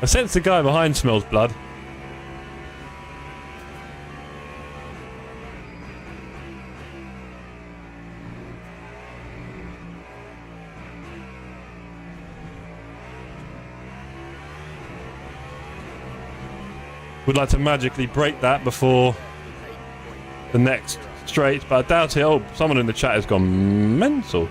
I sense the guy behind smells blood. would like to magically break that before the next straight, but I doubt it. Oh, someone in the chat has gone mental.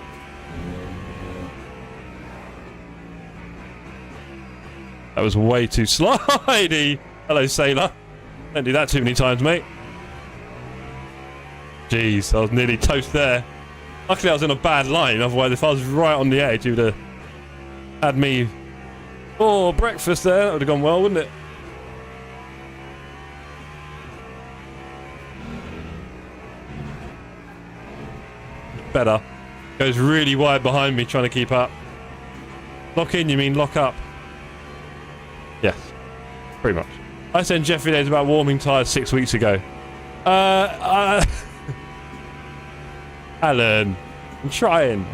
That was way too slidey. Hello, sailor. Don't do that too many times, mate. Jeez, I was nearly toast there. Luckily, I was in a bad line. Otherwise, if I was right on the edge, you would have had me for breakfast there. That would have gone well, wouldn't it? Better. Goes really wide behind me, trying to keep up. Lock in, you mean lock up? Yes, pretty much. I sent Jeffrey days about warming tyres 6 weeks ago. Alan, I'm trying.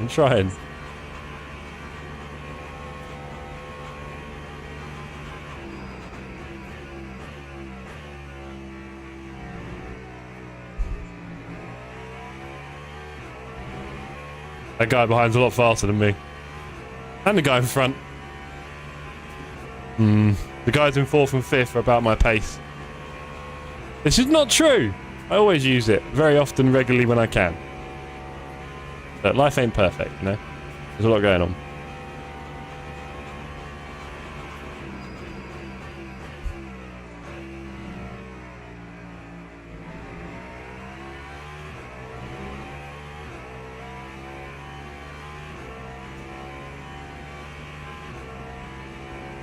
That guy behind's a lot faster than me. And the guy in front. The guys in 4th and 5th are about my pace. This is not true. I always use it. Very often, regularly when I can. But life ain't perfect, you know? There's a lot going on.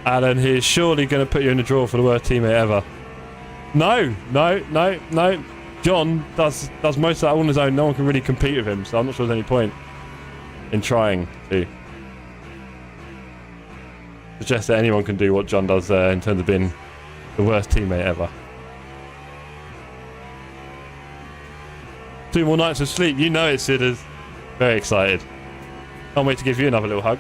Alan, he's surely going to put you in the draw for the worst teammate ever. No. John does most of that all on his own. No one can really compete with him, so I'm not sure there's any point in trying to suggest that anyone can do what John does there in terms of being the worst teammate ever. 2 more nights of sleep. You know it, Sidders. Very excited. Can't wait to give you another little hug.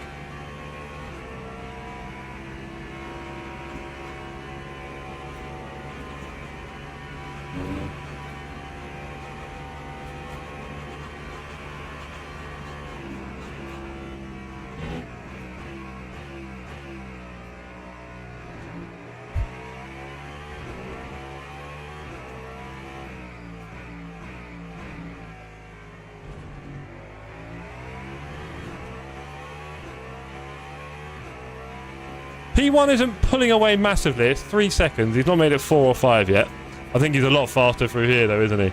P1 isn't pulling away massively. It's 3 seconds. He's not made it 4 or 5 yet. I think he's a lot faster through here, though, isn't he?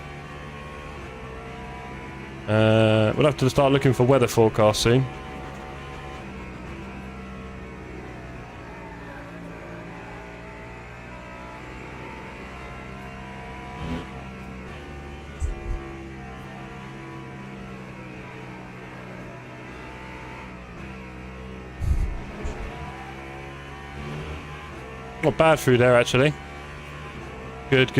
We'll have to start looking for weather forecasts soon. Not bad through there, actually. Good.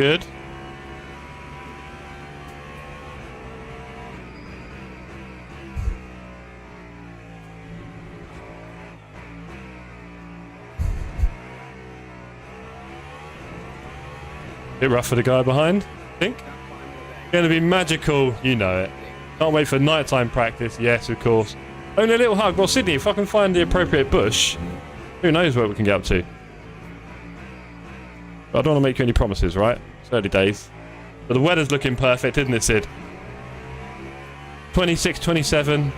Bit rough for the guy behind, I think. Going to be magical, you know it. Can't wait for nighttime practice. Yes, of course. Only a little hug. Well, Sydney, if I can find the appropriate bush, who knows what we can get up to. But I don't want to make you any promises, right? It's early days. But the weather's looking perfect, isn't it, Sid? 26, 27.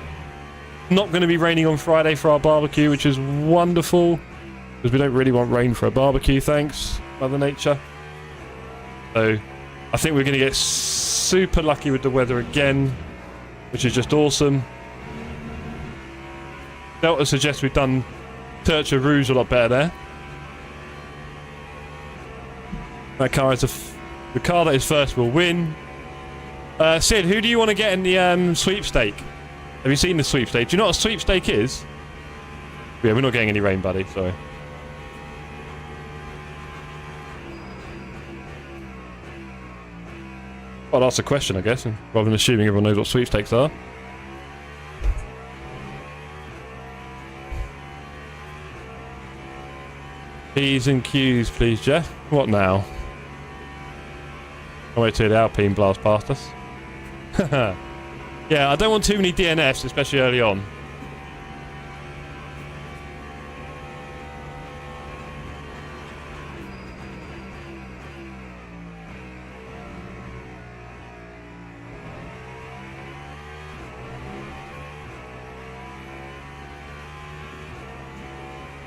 Not going to be raining on Friday for our barbecue, which is wonderful. Because we don't really want rain for a barbecue, thanks, Mother Nature. So, I think we're going to get super lucky with the weather again, which is just awesome. Delta suggests we've done Tertia Rouge a lot better there. That car is the car that is first will win. Sid, who do you want to get in the sweepstake? Have you seen the sweepstake? Do you know what a sweepstake is? Yeah, we're not getting any rain, buddy. Sorry. Well, that's a question, I guess, rather than assuming everyone knows what sweepstakes are. P's and Q's, please, Jeff. What now? I'll wait till the Alpine blast past us. Yeah, I don't want too many DNFs, especially early on.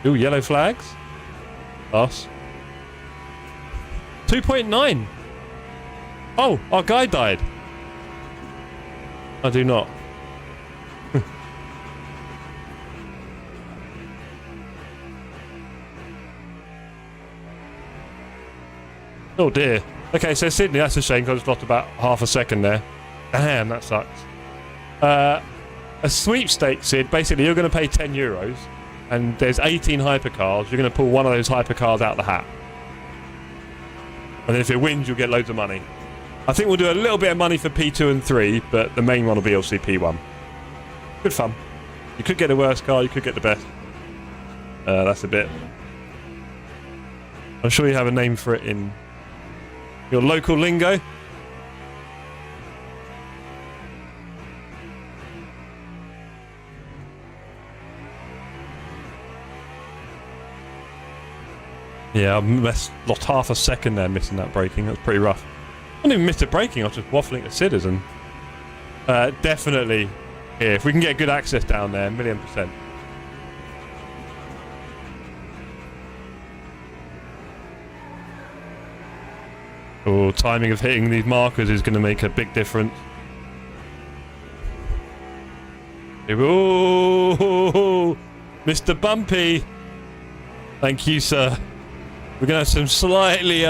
Ooh, yellow flags. Us. 2.9. Oh, our guy died. I do not. Oh dear. Okay, so Sydney, that's a shame because I just lost about half a second there. Damn, that sucks. A sweepstakes, Sid, basically you're going to pay €10 and there's 18 hypercars. You're going to pull one of those hypercars out the hat. And then if it wins, you'll get loads of money. I think we'll do a little bit of money for P2 and 3, but the main one will be obviously P1. Good fun. You could get the worst car, you could get the best. That's a bit... I'm sure you have a name for it in your local lingo. Yeah, I lost half a second there missing that braking. That was pretty rough. I didn't even miss the braking, I was just waffling to Citizen. Definitely here. If we can get good access down there, 1,000,000%. Oh, timing of hitting these markers is going to make a big difference. Oh, Mr. Bumpy. Thank you, sir. We're going to have some slightly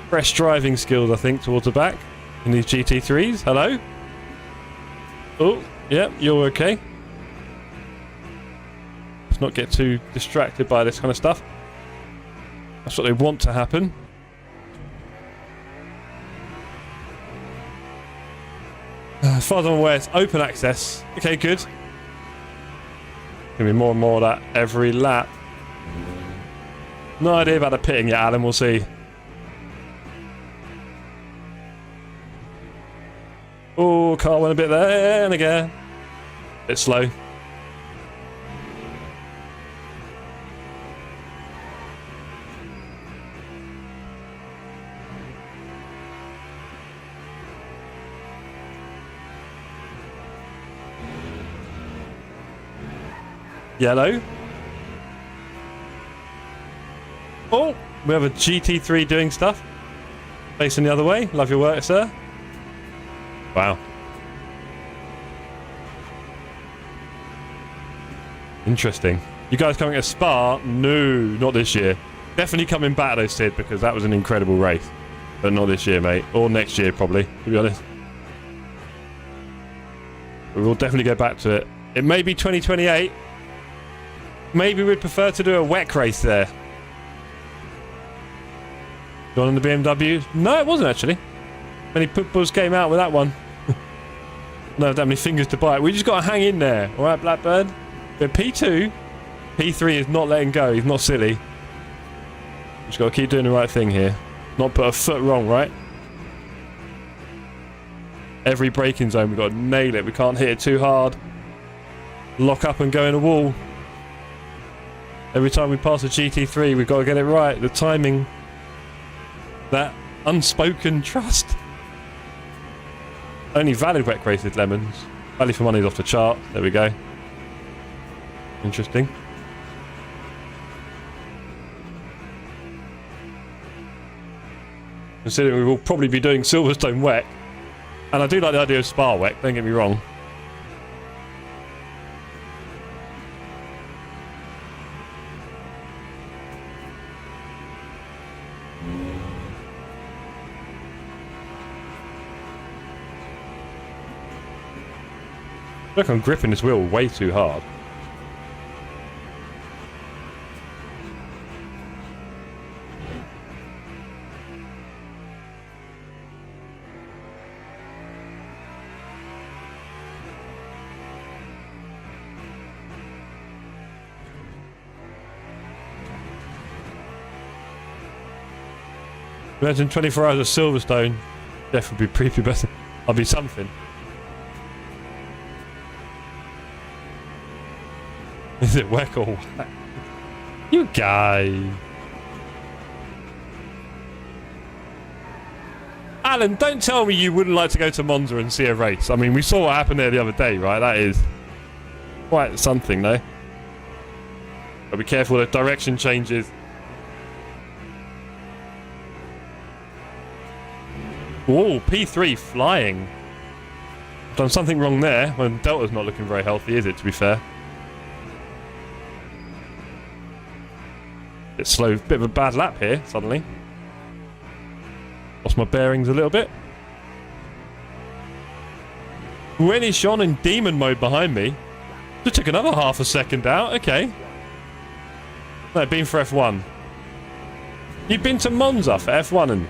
fresh driving skills, I think, towards the back in these GT3s. Hello? Oh, yeah, you're okay. Let's not get too distracted by this kind of stuff. That's what they want to happen. As far as I'm aware, it's open access. Okay, good. Gonna be more and more of that every lap. No idea about the pitting yet, Alan. We'll see. Oh, car went a bit there and again. Bit slow. Yellow. Oh, we have a GT3 doing stuff. Facing the other way. Love your work, sir. Wow. Interesting. You guys coming to Spa? No, not this year. Definitely coming back though, Sid, because that was an incredible race. But not this year, mate. Or next year, probably, to be honest. We will definitely go back to it. It may be 2028. Maybe we'd prefer to do a WEC race there. Gone in the BMW? No, it wasn't actually. Many put-bulls came out with that one. Don't have that many fingers to bite. We just got to hang in there. Alright, Blackbird? But P2, P3 is not letting go. He's not silly. Just got to keep doing the right thing here. Not put a foot wrong, right? Every braking zone, we've got to nail it. We can't hit it too hard. Lock up and go in a wall. Every time we pass a GT3, we've got to get it right. The timing. That unspoken trust. Only valid WEC races, Lemons. Value for money is off the chart. There we go. Interesting. Considering we will probably be doing Silverstone WEC. And I do like the idea of Spa WEC, don't get me wrong. Look, I'm gripping this wheel way too hard. Imagine 24 hours of Silverstone. Death would be pretty better. I'll be something. Is it WEC or WAC? You guy. Alan, don't tell me you wouldn't like to go to Monza and see a race. I mean, we saw what happened there the other day, right? That is quite something, though. But be careful of direction changes. Whoa, P3 flying. Done something wrong there. When Delta's not looking very healthy, is it, to be fair? Bit slow, bit of a bad lap here, suddenly. Lost my bearings a little bit. When he's shone in demon mode behind me. Just took another half a second out, okay. No, been for F1. You've been to Monza for F1 and...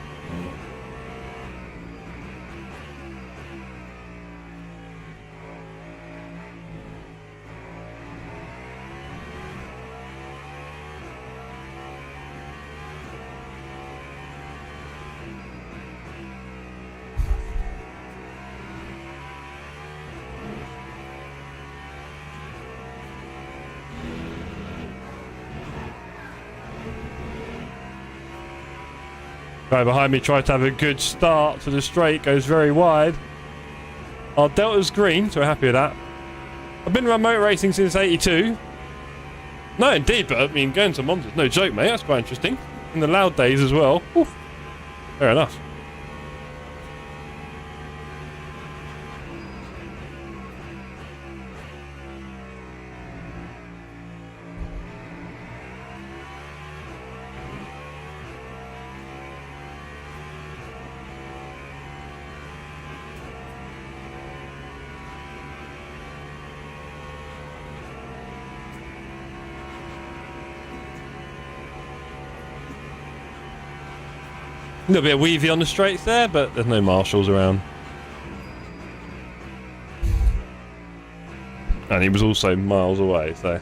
Guy behind me tried to have a good start to the straight, goes very wide. Our Delta's green, so we're happy with that. I've been around motor racing since '82. No, indeed, but I mean, going to Monza's no joke, mate. That's quite interesting. In the loud days as well. Oof. Fair enough. A little bit of weavy on the straights there, but there's no marshals around. And he was also miles away, so...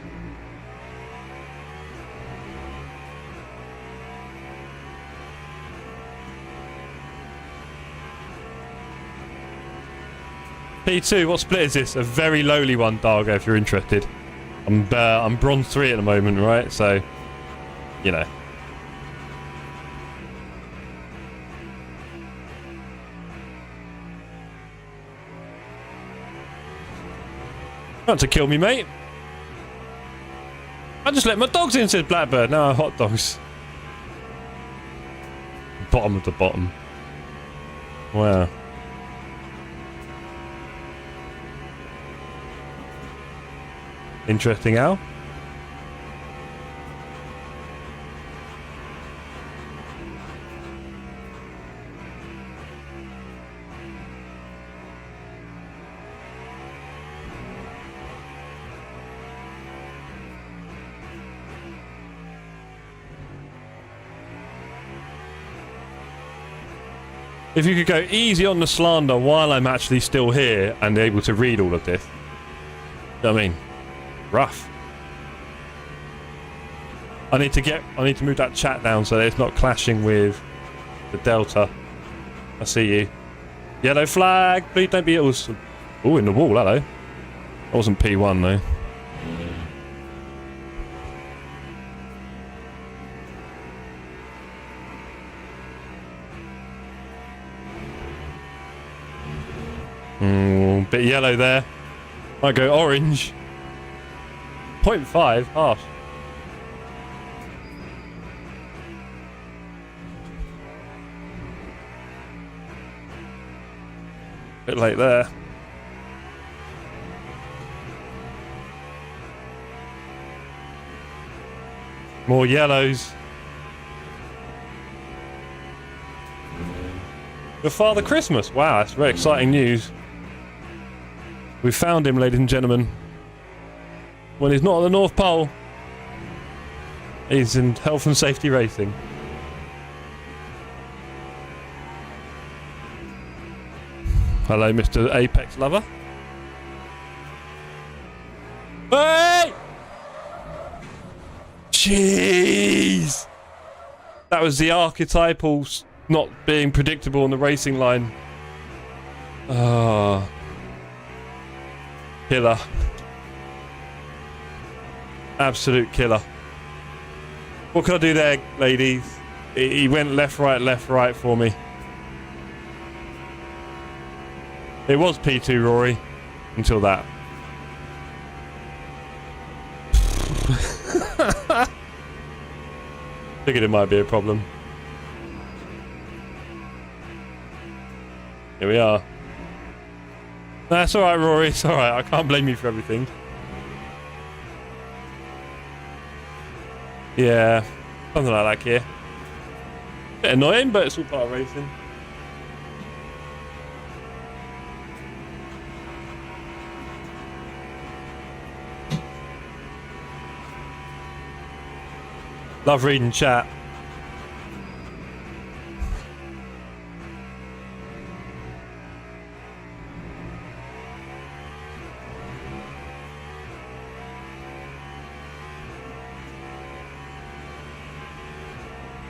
P2, what split is this? A very lowly one, Dargo, if you're interested. I'm bronze 3 at the moment, right? So, you know. Not to kill me, mate. I just let my dogs in, said Blackbird. Now hot dogs. Bottom of the bottom. Wow. Interesting, Al. If you could go easy on the slander while I'm actually still here and able to read all of this. You know what I mean? Rough. I need to move that chat down so that it's not clashing with the Delta. I see you. Yellow flag, please don't be awesome. Oh, in the wall, hello. That wasn't P1 though. Bit yellow there. Might go orange. 0.5, harsh. Bit late there. More yellows. Your Father Christmas. Wow, that's very exciting news. We found him, ladies and gentlemen. When he's not at the North Pole, he's in health and safety racing. Hello, Mr. Apex Lover. Hey! Jeez! That was the archetypal not being predictable on the racing line. Ah. Killer. Absolute killer. What can I do there, ladies? He went left, right for me. It was P2, Rory. Until that. Figured it might be a problem. Here we are. That's alright, Rory. It's alright. I can't blame you for everything. Yeah. Something like that here. Bit annoying, but it's all part of racing. Love reading chat.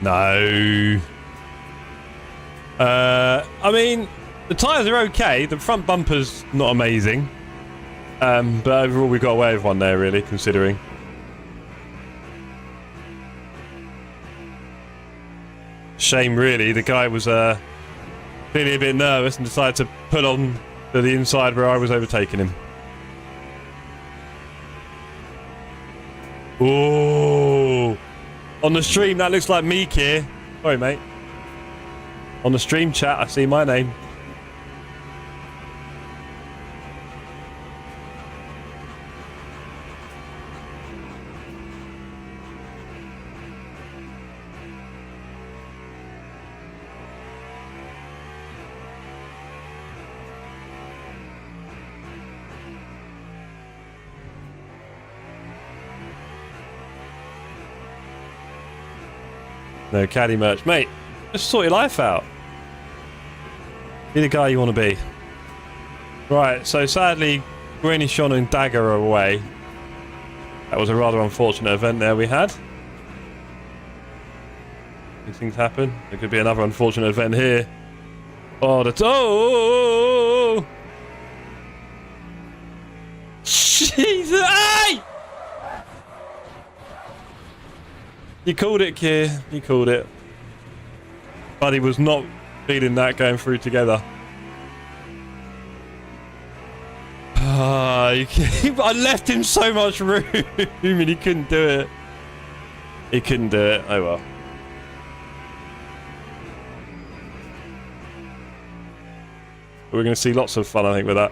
No. I mean, the tyres are okay. The front bumper's not amazing. But overall we got away with one there, really, considering. Shame, really. The guy was feeling a bit nervous and decided to pull on to the inside where I was overtaking him. Ooh. On the stream, that looks like Meek here. Sorry, mate. On the stream chat, I see my name. No caddy merch. Mate, just sort your life out. Be the guy you want to be. Right, so sadly, Granny, Sean and Dagger are away. That was a rather unfortunate event there we had. These things happen. There could be another unfortunate event here. Oh, the... Oh! Jesus! Hey! You called it, Kier. You called it. Buddy was not feeling that going through together. I left him so much room and he couldn't do it. He couldn't do it. Oh well. We're going to see lots of fun, I think, with that.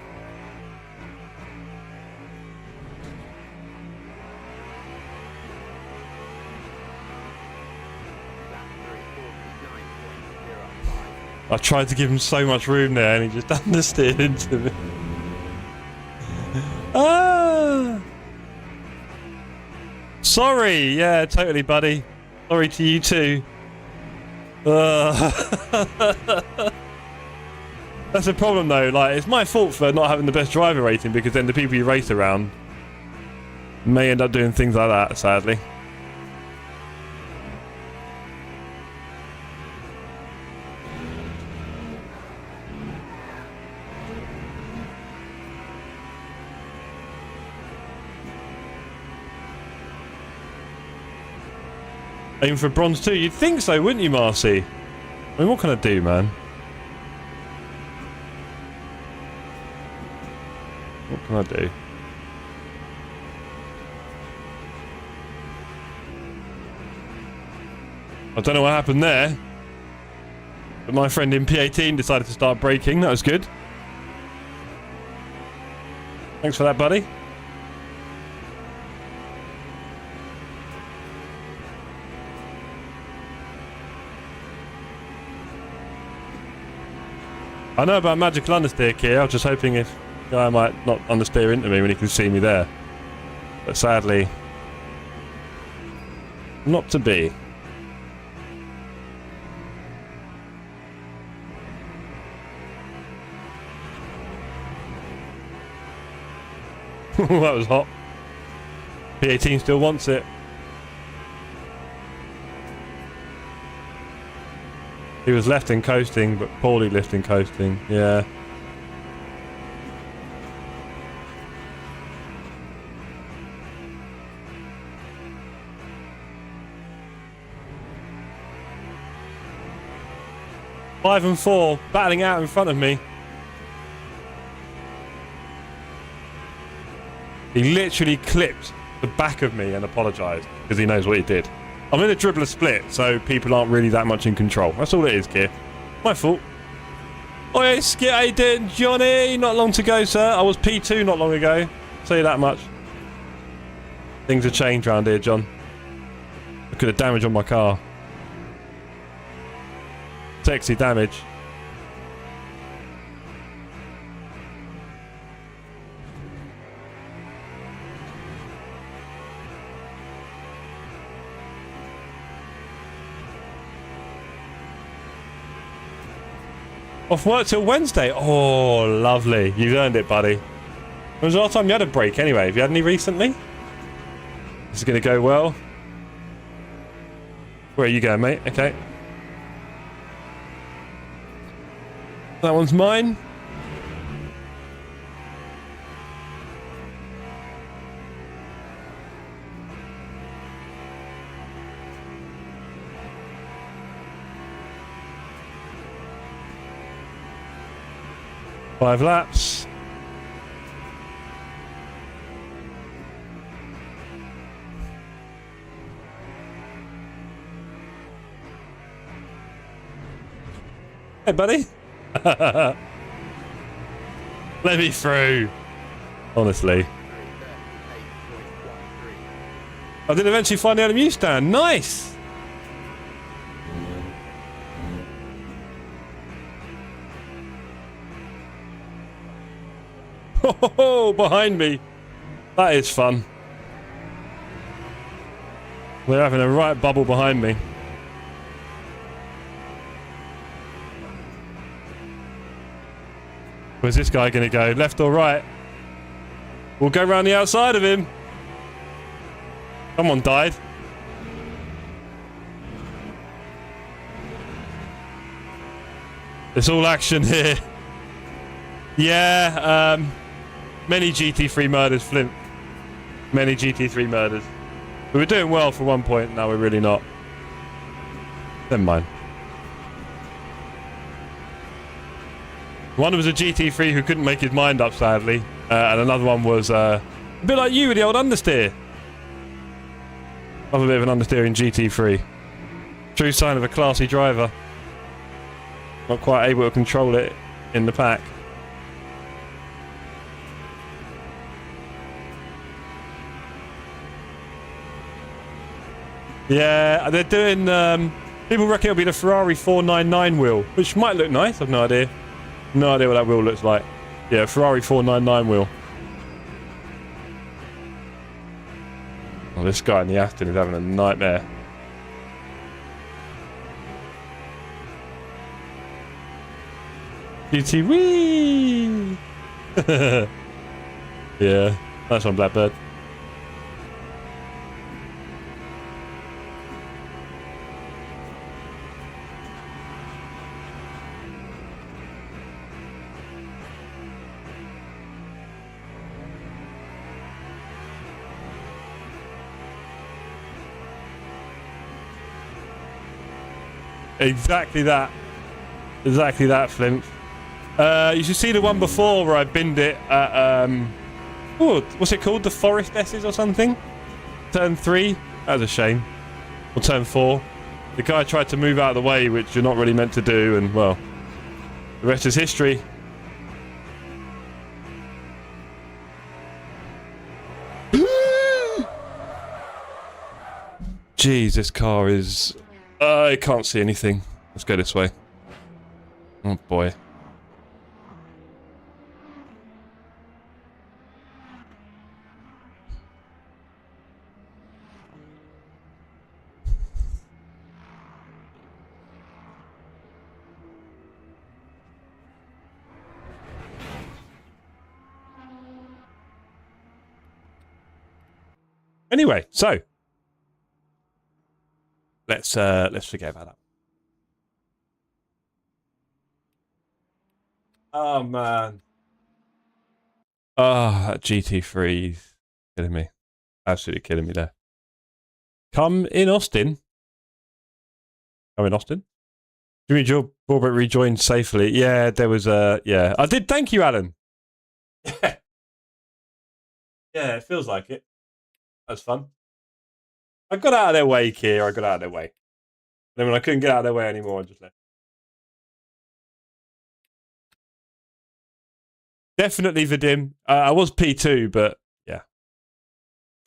I tried to give him so much room there and he just understeered into me. Ah! Sorry! Yeah, totally, buddy. Sorry to you too. That's a problem though, like, it's my fault for not having the best driver rating because then the people you race around may end up doing things like that, sadly. Aim for bronze too? You'd think so, wouldn't you, Marcy? I mean, what can I do, man? What can I do? I don't know what happened there. But my friend in P18 decided to start braking. That was good. Thanks for that, buddy. I know about magical understeer here. I was just hoping if the guy might not understeer into me when he can see me there. But sadly, not to be. That was hot. P18 still wants it. He was left in coasting, but poorly left in coasting. Yeah. Five and 4 battling out in front of me. He literally clipped the back of me and apologised because he knows what he did. I'm in a dribbler split, so people aren't really that much in control. That's all it is, Keir. My fault. Oh, yeah, Skit, how you doing, Johnny? Not long to go, sir. I was P2 not long ago. I'll tell you that much. Things have changed around here, John. Look at the damage on my car. Sexy damage. Off work till Wednesday. Oh, lovely. You earned it, buddy. When was the last time you had a break anyway? Have you had any recently? This is going to go well. Where are you going, mate? Okay. That one's mine. Five laps. Hey, buddy. Let me through. Honestly. I did eventually find the LMU stand. Nice. Oh, behind me. That is fun. We're having a right bubble behind me. Where's this guy going to go? Left or right? We'll go around the outside of him. Someone died. It's all action here. Yeah, many GT3 murders, Flint. Many GT3 murders. We were doing well for one point, now we're really not. Never mind. One was a GT3 who couldn't make his mind up, sadly. And another one was a bit like you with the old understeer. Love a bit of an understeer in GT3. True sign of a classy driver. Not quite able to control it in the pack. Yeah, they're doing... people reckon it'll be the Ferrari 499 wheel, which might look nice. I've no idea. No idea what that wheel looks like. Yeah, Ferrari 499 wheel. Oh, this guy in the Aston is having a nightmare. GT wee. Yeah, nice one, Blackbird. Exactly that. Exactly that, Flint. You should see the one before where I binned it at, oh, what's it called? The Forest S's or something? Turn 3? That was a shame. Or turn 4. The guy tried to move out of the way, which you're not really meant to do, and, well, the rest is history. Jeez, this car is... I can't see anything. Let's go this way. Oh boy. Anyway, so let's forget about that. Oh man. Oh, that GT3 is killing me. Absolutely killing me there. Come in Austin. Come in Austin. Jimmy Joe Borbert rejoined safely. Yeah, there was a yeah. I did thank you, Alan. Yeah. Yeah, it feels like it. That's fun. I got out of their way, Keir. I got out of their way. Then when I couldn't get out of their way anymore, I just left. Definitely Vadim. I was P2, but yeah.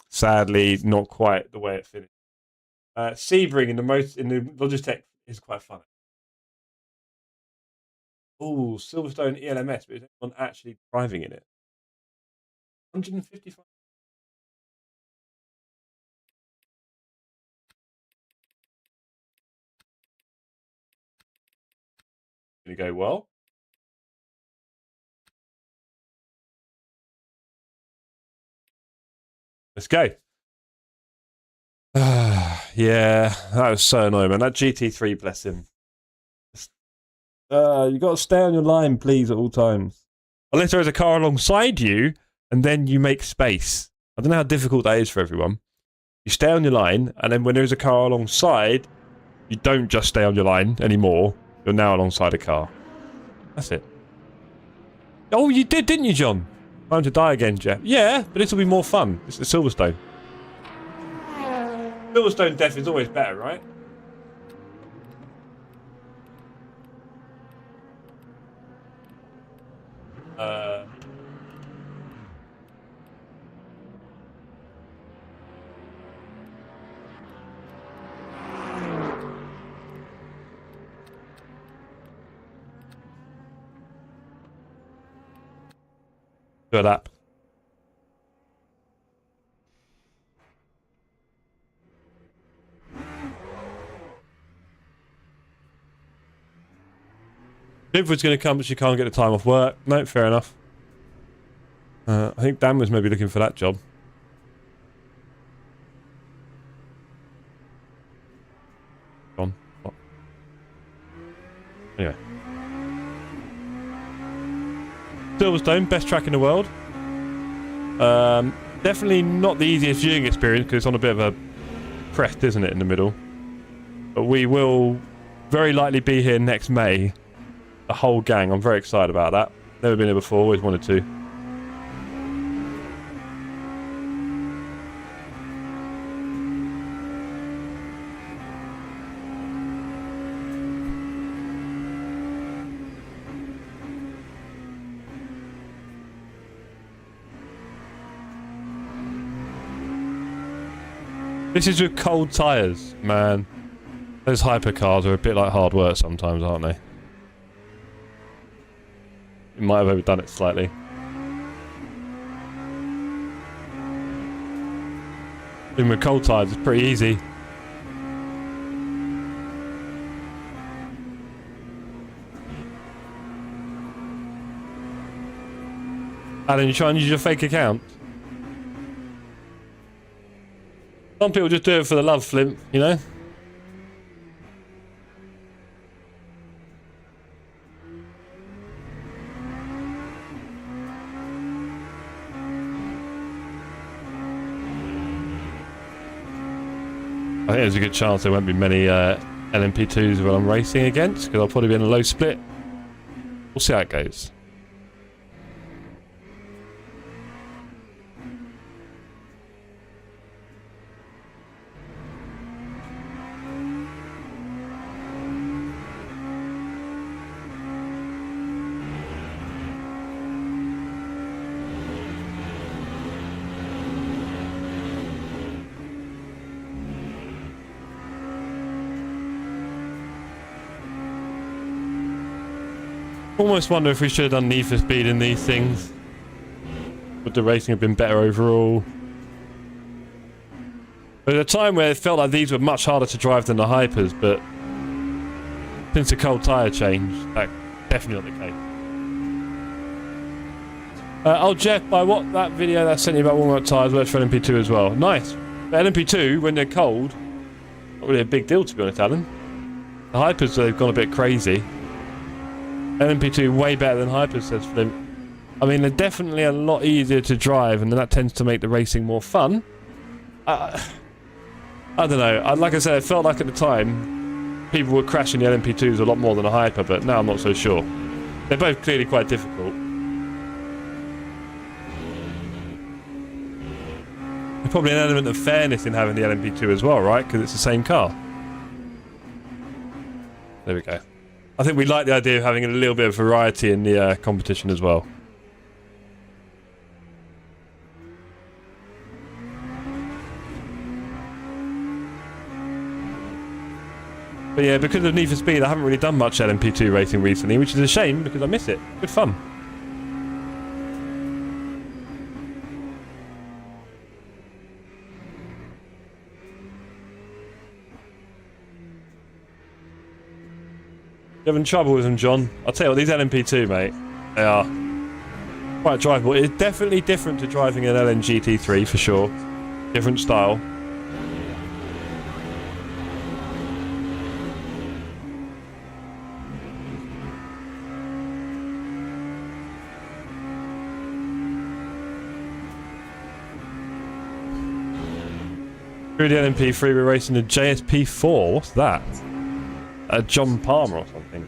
Sadly, not quite the way it finished. Sebring in the Logitech is quite fun. Oh, Silverstone ELMS, but is anyone actually driving in it? 155. Gonna go well. Let's go. Yeah, that was so annoying, man. That GT3, bless him. You got to stay on your line, please, at all times. Unless there is a car alongside you, and then you make space. I don't know how difficult that is for everyone. You stay on your line, and then when there is a car alongside, you don't just stay on your line anymore. You're now alongside a car. That's it. Oh, you did, didn't you, John? Time to die again, Jeff. Yeah, but this will be more fun. It's the Silverstone. Silverstone death is always better, right? Good app. Bidwood's going to come, but she can't get the time off work. No, fair enough. I think Dan was maybe looking for that job. Gone. What? Anyway. Silverstone, best track in the world. Definitely not the easiest viewing experience because it's on a bit of a crest, isn't it, in the middle. But we will very likely be here next May. The whole gang. I'm very excited about that. Never been here before, always wanted to. This is with cold tyres, man. Those hypercars are a bit like hard work sometimes, aren't they? You might have overdone it slightly. Even with cold tyres, it's pretty easy. Alan, you try and use your fake account? Some people just do it for the love, Flint, you know? I think there's a good chance there won't be many LMP2s when I'm racing against, because I'll probably be in a low split. We'll see how it goes. Almost wonder if we should have done Need for Speed in these things. Would the racing have been better overall? There was a time where it felt like these were much harder to drive than the hypers, but since the cold tyre change, that's definitely not the case. Oh, Jeff, by what that video that I sent you about warming up tyres works for LMP2 as well. Nice. But LMP2, when they're cold, not really a big deal, to be honest, Alan. The hypers, they've gone a bit crazy. LMP2 way better than hypers, says Flint. I mean, they're definitely a lot easier to drive, and that tends to make the racing more fun. I don't know. Like I said, it felt like at the time people were crashing the LMP2s a lot more than a hyper, but now I'm not so sure. They're both clearly quite difficult. probably an element of fairness in having the LMP2 as well, right? Because it's the same car. There we go. I think we like the idea of having a little bit of variety in the competition as well. But yeah, because of Need for Speed, I haven't really done much LMP2 racing recently, which is a shame because I miss it. Good fun. You having trouble with them, John? I'll tell you what, these LMP2, mate, they are quite drivable. It's definitely different to driving an LNGT3 for sure. Different style. Through the LMP3, we're racing the JSP4. What's that? A John Palmer or something.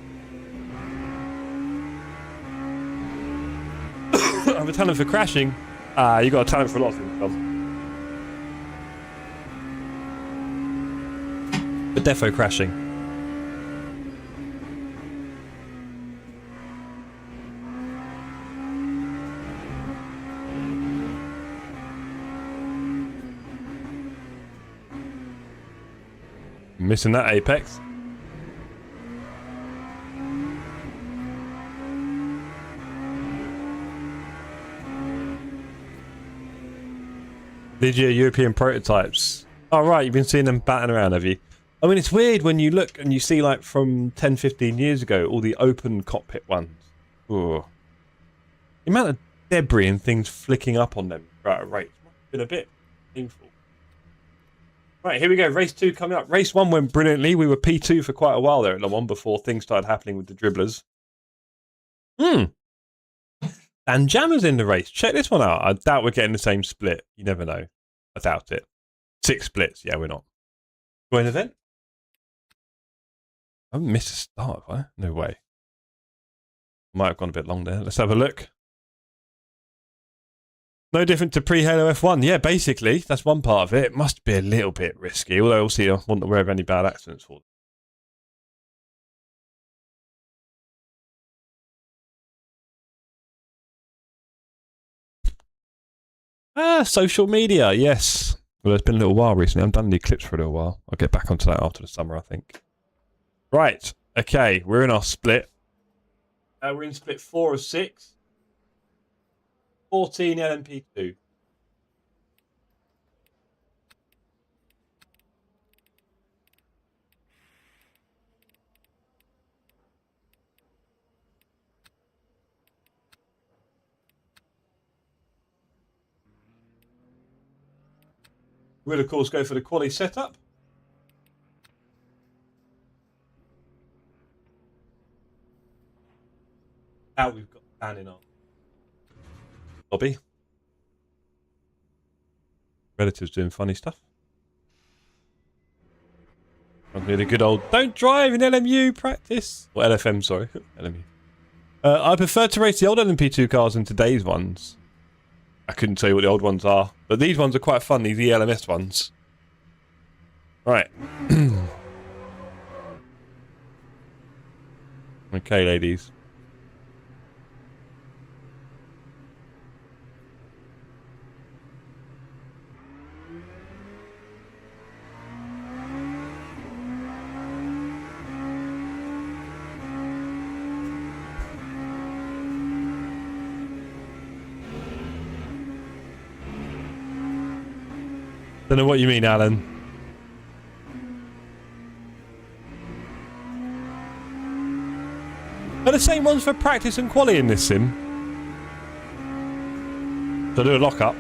I have a talent for crashing. Ah, you got a talent for a lot of things, Tom. But defo crashing. Missing that apex. Did you European prototypes? Oh right, you've been seeing them batting around, have you? I mean, it's weird when you look and you see, like, from 10, 15 years ago, all the open cockpit ones. Ooh. The amount of debris and things flicking up on them throughout a race must have been a bit painful. Right, here we go. Race 2 coming up. Race 1 went brilliantly. We were P2 for quite a while there at Le Mans before things started happening with the dribblers. And Jammer's in the race. Check this one out. I doubt we're getting the same split. You never know. I doubt it. 6 splits. Yeah, we're not. Going event? I haven't missed a start, have I? No way. Might have gone a bit long there. Let's have a look. No different to pre-Halo F1. Yeah, basically, that's one part of it. It must be a little bit risky, although obviously I wasn't aware of any bad accidents for them. Social media, yes. Well, it's been a little while recently. I haven't done any clips for a little while. I'll get back onto that after the summer, I think. Right, okay, we're in our split. We're in split 4 of 6. 14 LMP2. We'll, of course, go for the quali setup. Now we've got Dan in our lobby. Relatives doing funny stuff. I'm doing a good old don't drive in LMU practice. Or LFM, sorry. LMU. I prefer to race the old LMP2 cars than today's ones. I couldn't tell you what the old ones are, but these ones are quite fun, these ELMS ones. Right. Okay, ladies. Don't know what you mean, Alan. Are the same ones for practice and quali in this sim? So do a lock-up.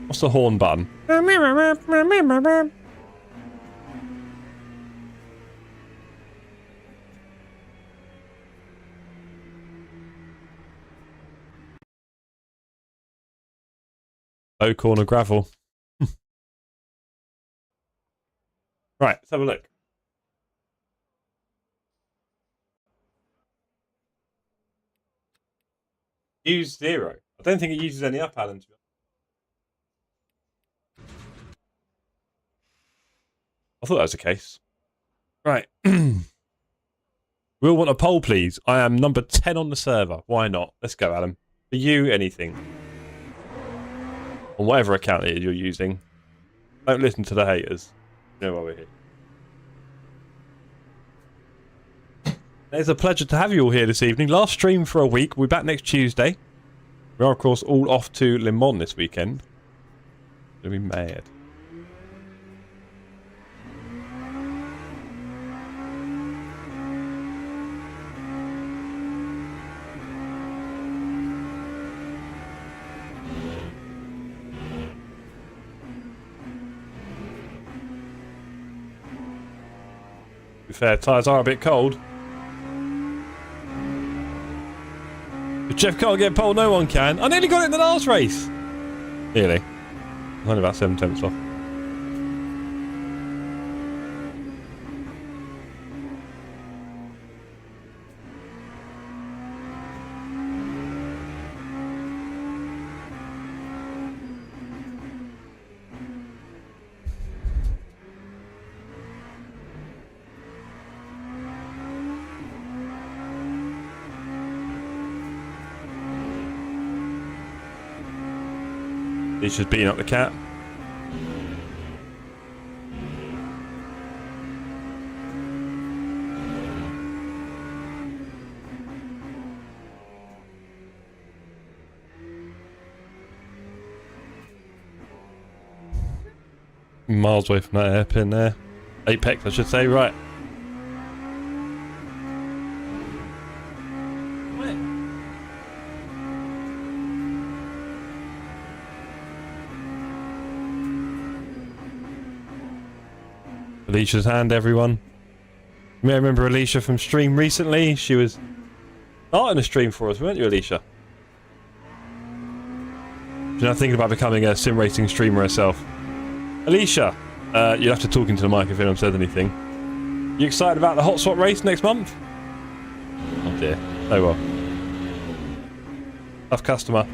What's the horn button? Low corner gravel. Right, let's have a look. Use 0. I don't think it uses any up, Alan. I thought that was the case. Right. We'll want a poll, please. I am number 10 on the server. Why not? Let's go, Adam. For you, anything. On whatever account it is you're using. Don't listen to the haters. You know why we're here. It's a pleasure to have you all here this evening. Last stream for a week. We'll be back next Tuesday. We are, of course, all off to Le Mans this weekend. It'll be mad. To be fair, tyres are a bit cold. If Jeff can't get pole, no one can. I nearly got it in the last race. Nearly. I'm only about 7/10 off. He's just beating up the cat. Miles away from that hairpin there. Apex, I should say, right. Alicia's hand, everyone. You may remember Alicia from stream recently. She was starting a stream for us, weren't you, Alicia? She's now thinking about becoming a sim racing streamer herself. Alicia, you'll have to talk into the mic if anyone says anything. You excited about the hot swap race next month? Oh dear. Oh well. Tough customer.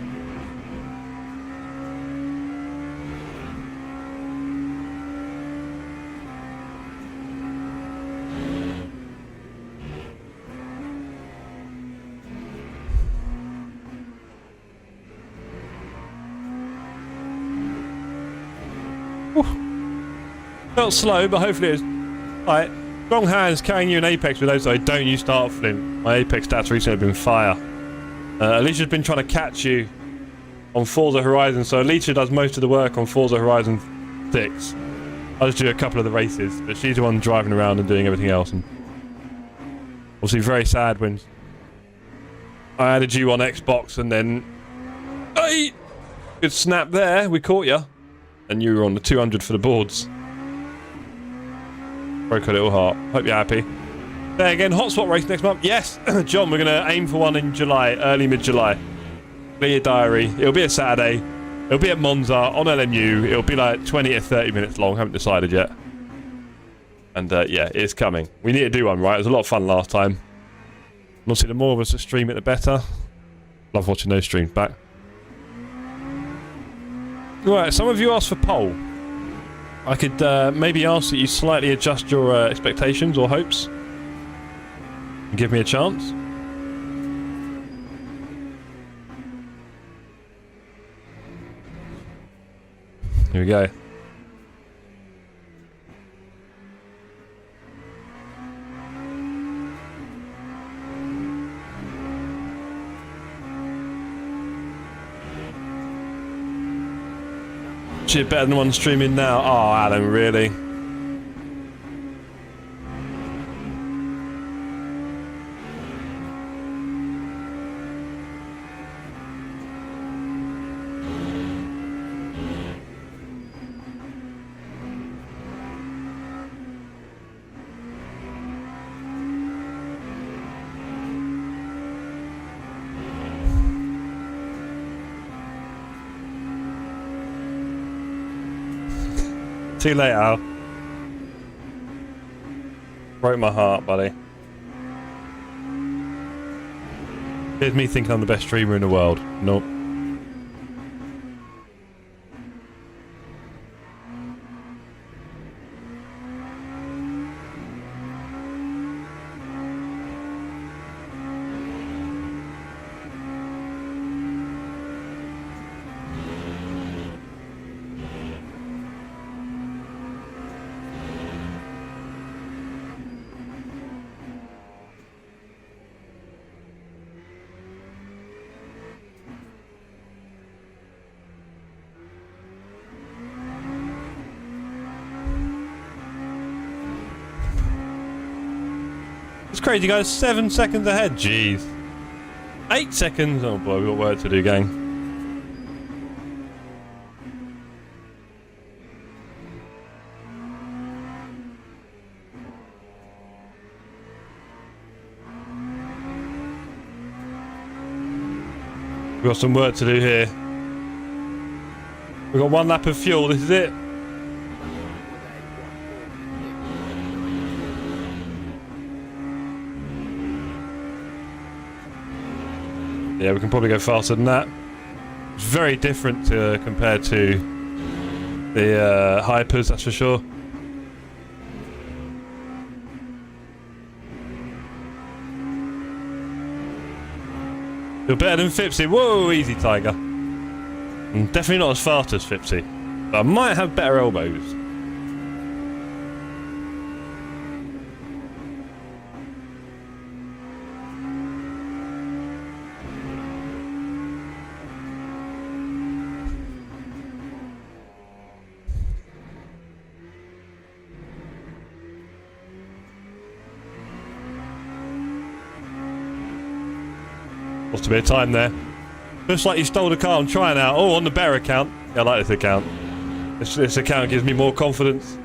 Felt slow, but hopefully it's alright. Strong hands carrying you in Apex with those. I don't use start Flint. My Apex stats recently have been fire. Alicia's been trying to catch you on Forza Horizon, so Alicia does most of the work on Forza Horizon 6. I just do a couple of the races, but she's the one driving around and doing everything else. And obviously very sad when I added you on Xbox and then... Hey! Good snap there, we caught you. And you were on the 200 for the boards. Broke a little heart. Hope you're happy. There again, hot swap race next month. Yes, John, we're going to aim for one in July, early mid-July. Clear your diary. It'll be a Saturday. It'll be at Monza on LMU. It'll be like 20 to 30 minutes long. Haven't decided yet. And yeah, it's coming. We need to do one, right? It was a lot of fun last time. And obviously, the more of us that stream it, the better. Love watching those streams back. Right, some of you asked for poll. I could maybe ask that you slightly adjust your expectations or hopes. And give me a chance. Here we go. Shit, better than the one streaming now. Oh, Alan, really? Too late, Al. Broke my heart, buddy. Here's me thinking I'm the best streamer in the world. Nope. crazy, guys. 7 seconds ahead. Jeez. 8 seconds. Oh boy, we've got work to do, gang. We've got some work to do here. We've got 1 lap of fuel. This is it. Yeah, we can probably go faster than that. It's very different compared to the Hypers, that's for sure. You're better than Fipsy. Whoa, easy, Tiger. I'm definitely not as fast as Fipsy, but I might have better elbows. Lost a bit of time there. Looks like you stole the car. I'm trying out. Oh, on the bear account. Yeah, I like this account. This account gives me more confidence.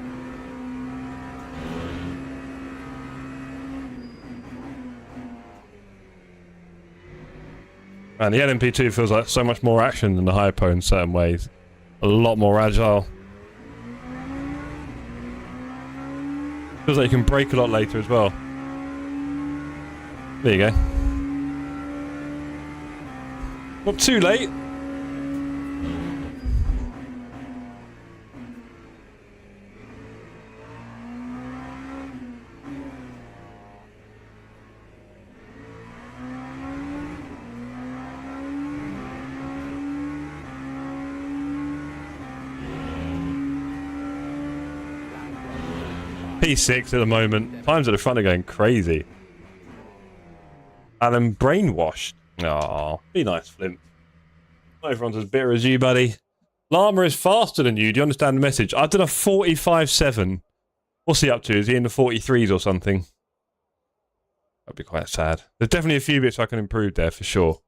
And the LMP2 feels like so much more action than the Hypo in certain ways. A lot more agile. Feels like you can brake a lot later as well. There you go. Not too late. P6 at the moment. Times at the front are going crazy. And then brainwashed. Oh, be nice, Flint. Not everyone's as bitter as you, buddy. Llama is faster than you. Do you understand the message? I did a 45.7. What's he up to? Is he in the 43s or something? That'd be quite sad. There's definitely a few bits I can improve there for sure.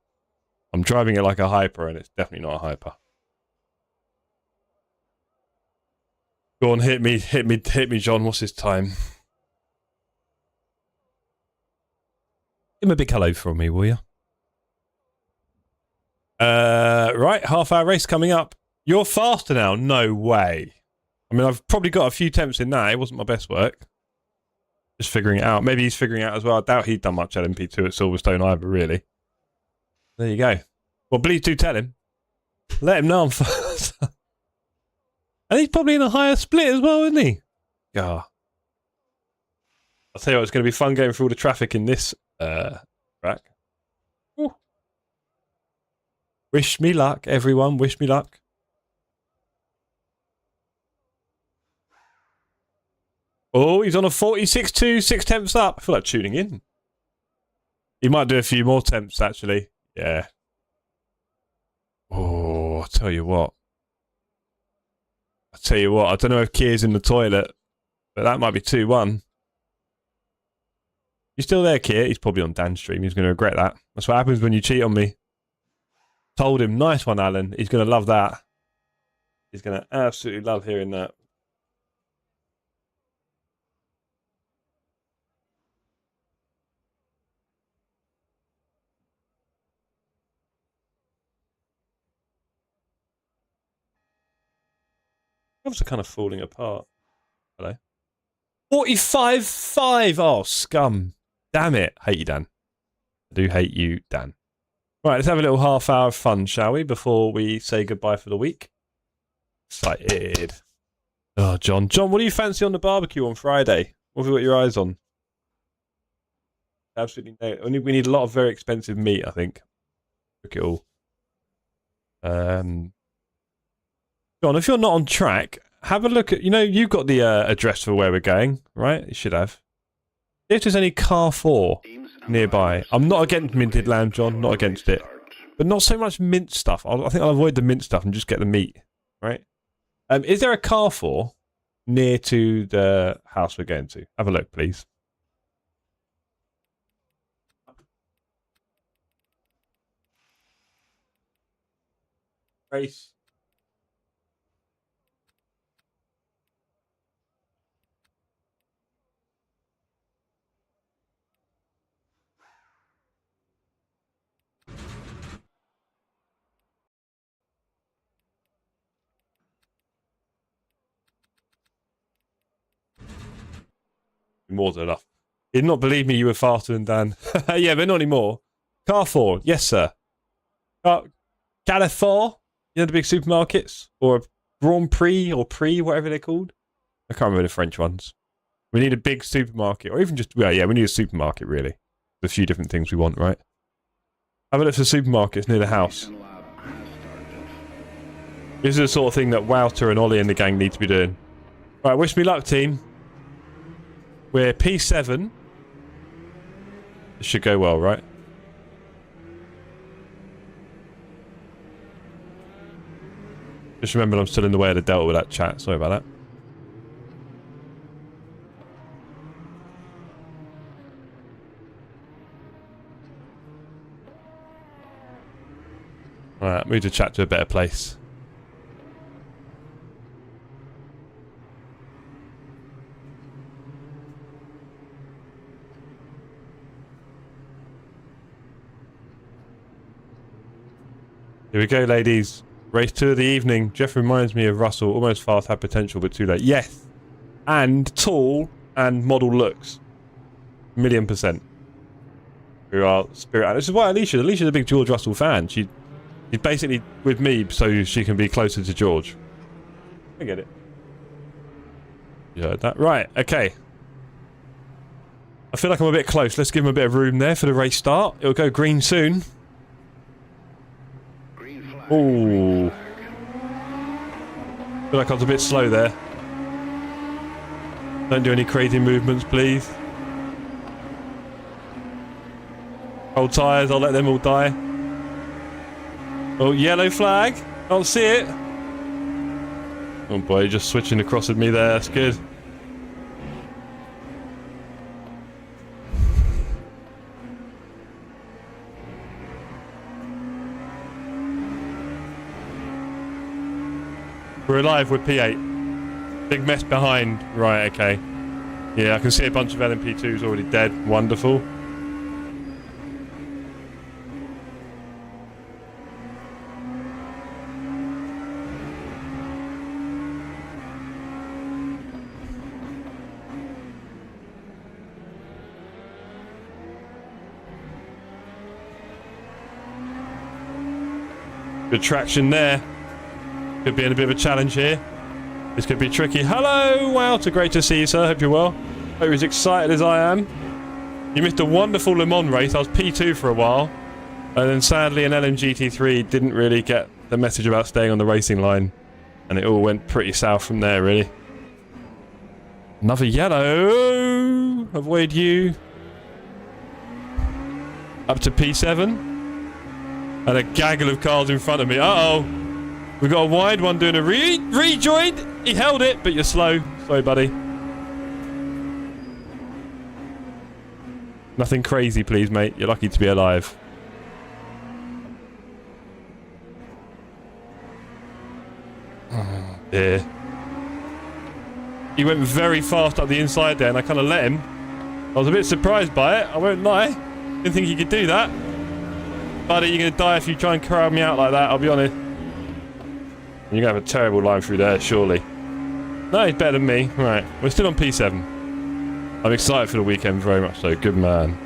I'm driving it like a Hyper, and it's definitely not a Hyper. Go on, hit me, John. What's his time? Give him a big hello from me, will you? Right, half-hour race coming up. You're faster now? No way. I mean, I've probably got a few attempts in that. It wasn't my best work. Just figuring it out. Maybe he's figuring it out as well. I doubt he'd done much LMP2 at Silverstone either, really. There you go. Well, please do tell him. Let him know I'm fast. And he's probably in a higher split as well, isn't he? Yeah. I'll tell you what, it's going to be fun going through all the traffic in this track. Ooh. Wish me luck, everyone. Wish me luck. Oh, he's on a 46.2, 6 tenths up. I feel like tuning in. He might do a few more temps, actually. Yeah. Oh, I'll tell you what. I don't know if Kier's in the toilet, but that might be 2-1. You still there, Kier? He's probably on Dan's stream. He's going to regret that. That's what happens when you cheat on me. Told him, nice one, Alan. He's going to love that. He's going to absolutely love hearing that. Gloves are kind of falling apart. Hello. 45.5. Oh, scum. Damn it. Hate you, Dan. I do hate you, Dan. Right, let's have a little half hour of fun, shall we, before we say goodbye for the week? Excited. Oh, John. John, what do you fancy on the barbecue on Friday? What have you got your eyes on? Absolutely no. We need a lot of very expensive meat, I think. Look at it all. John, if you're not on track, have a look at, you've got the address for where we're going, right? You should have. If there's any Carrefour nearby. I'm not against minted lamb, John, not against it. But not so much mint stuff. I think I'll avoid the mint stuff and just get the meat, right? Is there a Carrefour near to the house we're going to? Have a look, please. Race. More than enough. He did not believe me you were faster than Dan. Yeah, but not anymore. Carrefour, yes, sir. Carrefour, you know the big supermarkets? Or Grand Prix or Prix, whatever they're called. I can't remember the French ones. We need a big supermarket, or even just, well, yeah, we need a supermarket, really. There's a few different things we want, right? Have a look for supermarkets near the house. This is the sort of thing that Wouter and Ollie and the gang need to be doing. Right, wish me luck, team. We're P7. This should go well, right? Just remember I'm still in the way of the Delta with that chat. Sorry about that. Alright, move the chat to a better place. Here we go, ladies. Race 2 of the evening. Jeff reminds me of Russell. Almost fast, had potential, but too late. Yes. And tall and model looks. 1,000,000%. We are spirit. This is why Alicia's a big George Russell fan. She's basically with me so she can be closer to George. I get it. You heard that? Right, okay. I feel like I'm a bit close. Let's give him a bit of room there for the race start. It'll go green soon. Ooh. Feel like I was a bit slow there. Don't do any crazy movements, please. Hold tyres, I'll let them all die. Oh, yellow flag. Can't see it. Oh boy, just switching across with me there. That's good. We're alive, we're P8. Big mess behind. Right, okay. Yeah, I can see a bunch of LMP2s already dead. Wonderful. Good traction there. Could be in a bit of a challenge here. This could be tricky. Hello, Wouter. Great to see you, sir. Hope you're well. Hope you're as excited as I am. You missed a wonderful Le Mans race. I was P2 for a while. And then sadly an LMGT3 didn't really get the message about staying on the racing line. And it all went pretty south from there, really. Another yellow. Avoid you. Up to P7. And a gaggle of cars in front of me. Uh-oh. We've got a wide one doing a rejoin. He held it, but you're slow. Sorry, buddy. Nothing crazy, please, mate. You're lucky to be alive. Oh, dear. He went very fast up the inside there, and I kind of let him. I was a bit surprised by it. I won't lie. Didn't think he could do that. Buddy, you're going to die if you try and crowd me out like that, I'll be honest. You're going to have a terrible line through there, surely. No, he's better than me. Right, we're still on P7. I'm excited for the weekend, very much so. Good man.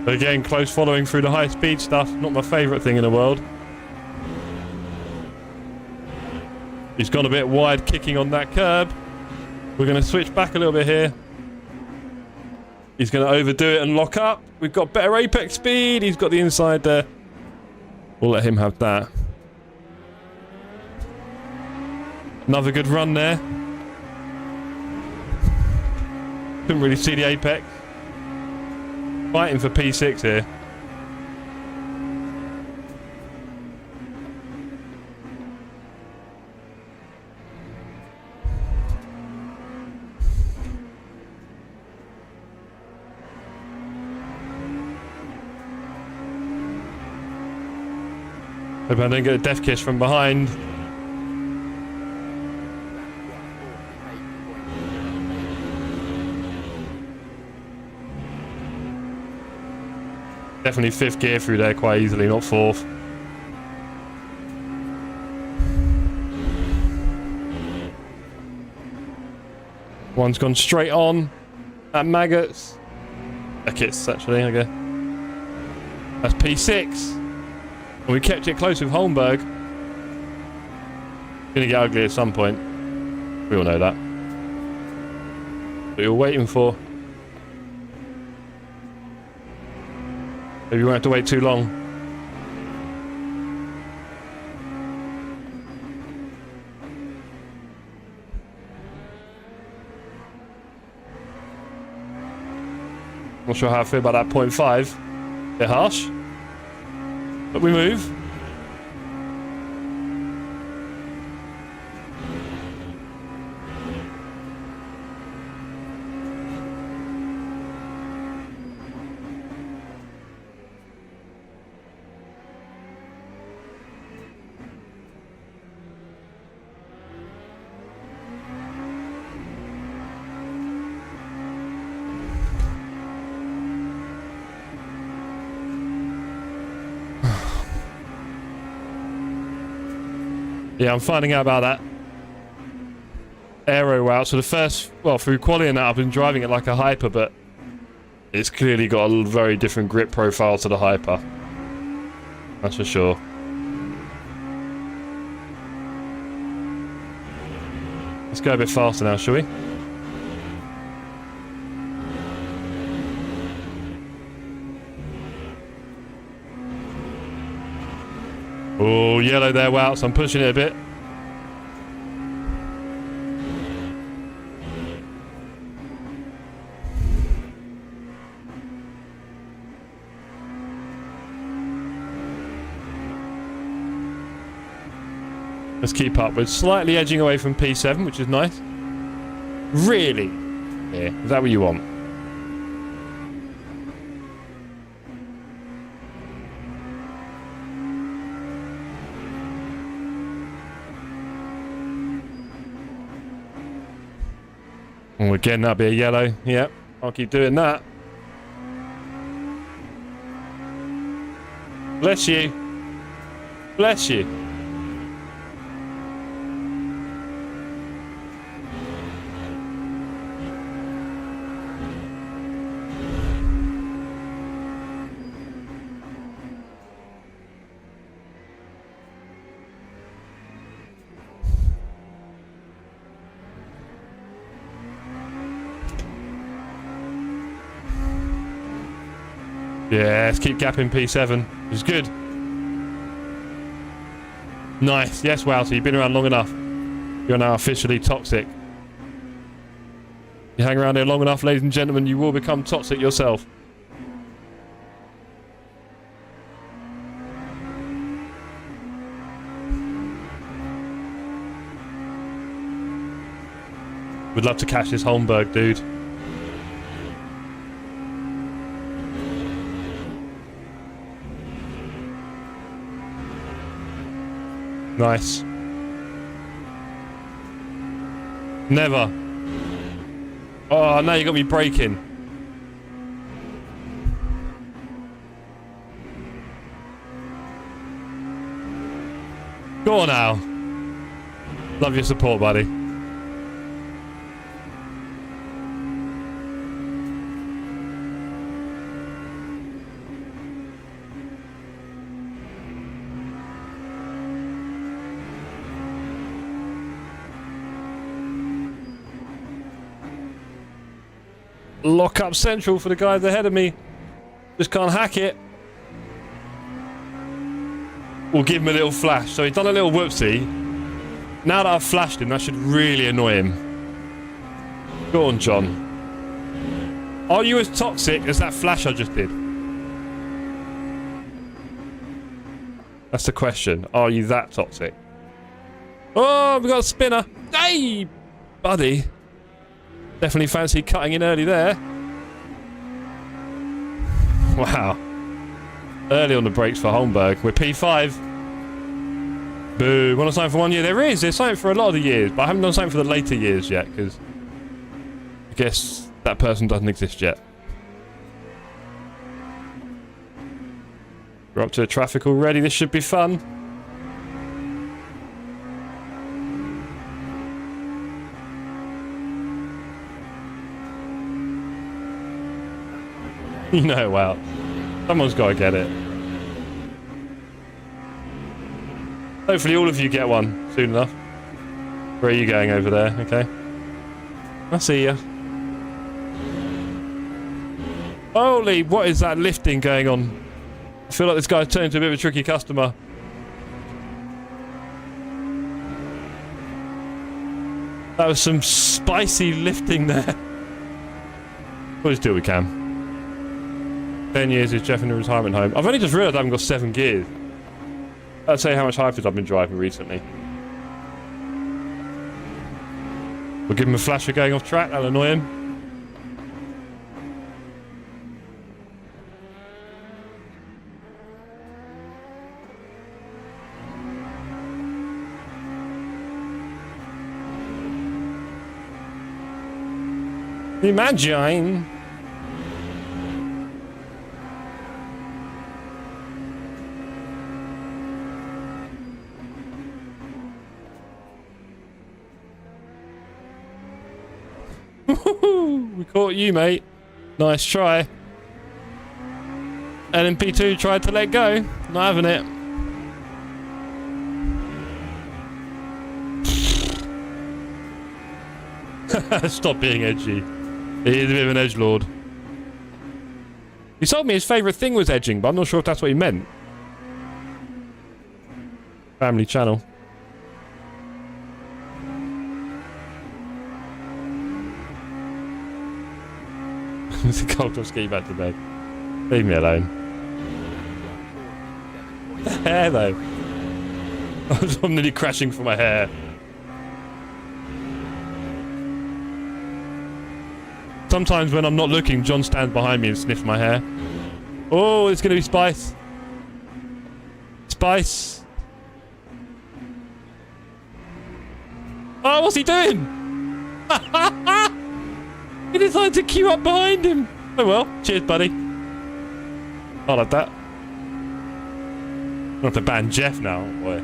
Again, close following through the high-speed stuff. Not my favourite thing in the world. He's gone a bit wide, kicking on that curb. We're going to switch back a little bit here. He's going to overdo it and lock up. We've got better apex speed. He's got the inside there. We'll let him have that. Another good run there. Couldn't really see the apex. Fighting for P6 here. Hope I don't get a death kiss from behind. Definitely 5th gear through there quite easily, not 4th. One's gone straight on at maggots. Kits actually, I guess. That's P6. And we kept it close with Holmberg. Gonna get ugly at some point. We all know that. What you're waiting for. Maybe we won't have to wait too long. Not sure how I feel about that 0.5. Bit harsh. But we move. Yeah, I'm finding out about that aero route. So the first, well, through quali and that, I've been driving it like a hyper, but it's clearly got a very different grip profile to the hyper. That's for sure. Let's go a bit faster now, shall we? Oh, yellow there, wow, so I'm pushing it a bit. Let's keep up. We're slightly edging away from P7, which is nice. Really? Yeah, is that what you want? Oh, again, that'll be a yellow. Yep, I'll keep doing that. Bless you. Bless you. Yeah, let's keep gapping P7, which is good. Nice. Yes, wow, so you've been around long enough. You're now officially toxic. You hang around here long enough, ladies and gentlemen, you will become toxic yourself. Would love to catch this Holmberg, dude. Nice. Never. Oh, now you got me braking. Go on now. Love your support, buddy. Lock up central for the guys ahead of me. Just can't hack it. We'll give him a little flash. So he's done a little whoopsie. Now that I've flashed him, that should really annoy him. Go on, John. Are you as toxic as that flash I just did? That's the question. Are you that toxic? Oh, we got a spinner. Hey, buddy. Definitely fancy cutting in early there. Wow. Early on the brakes for Holmberg. We're P5. Boo. Want to sign for 1 year? There is. There's something for a lot of the years, but I haven't done something for the later years yet, because I guess that person doesn't exist yet. We're up to the traffic already. This should be fun. You know, wow. Someone's got to get it. Hopefully all of you get one soon enough. Where are you going over there? Okay. I see ya. Holy, what is that lifting going on? I feel like this guy's turned into a bit of a tricky customer. That was some spicy lifting there. We'll just do what we can. 10 years is Jeff in a retirement home. I've only just realised I haven't got 7 gears. I'll tell you how much hybrids I've been driving recently. We'll give him a flash for going off track. That'll annoy him. Imagine. We caught you, mate. Nice try. LMP2 tried to let go. Not having it. Stop being edgy. He is a bit of an edgelord. He told me his favourite thing was edging, but I'm not sure if that's what he meant. Family channel. It's a cold off ski back to bed. Leave me alone. The hair though. I'm nearly crashing for my hair. Sometimes when I'm not looking, John stands behind me and sniffs my hair. Oh, it's gonna be spice. Spice. Oh, what's he doing? He decided to queue up behind him. Oh well, cheers, buddy. I like that. I'll have to ban Jeff now, boy.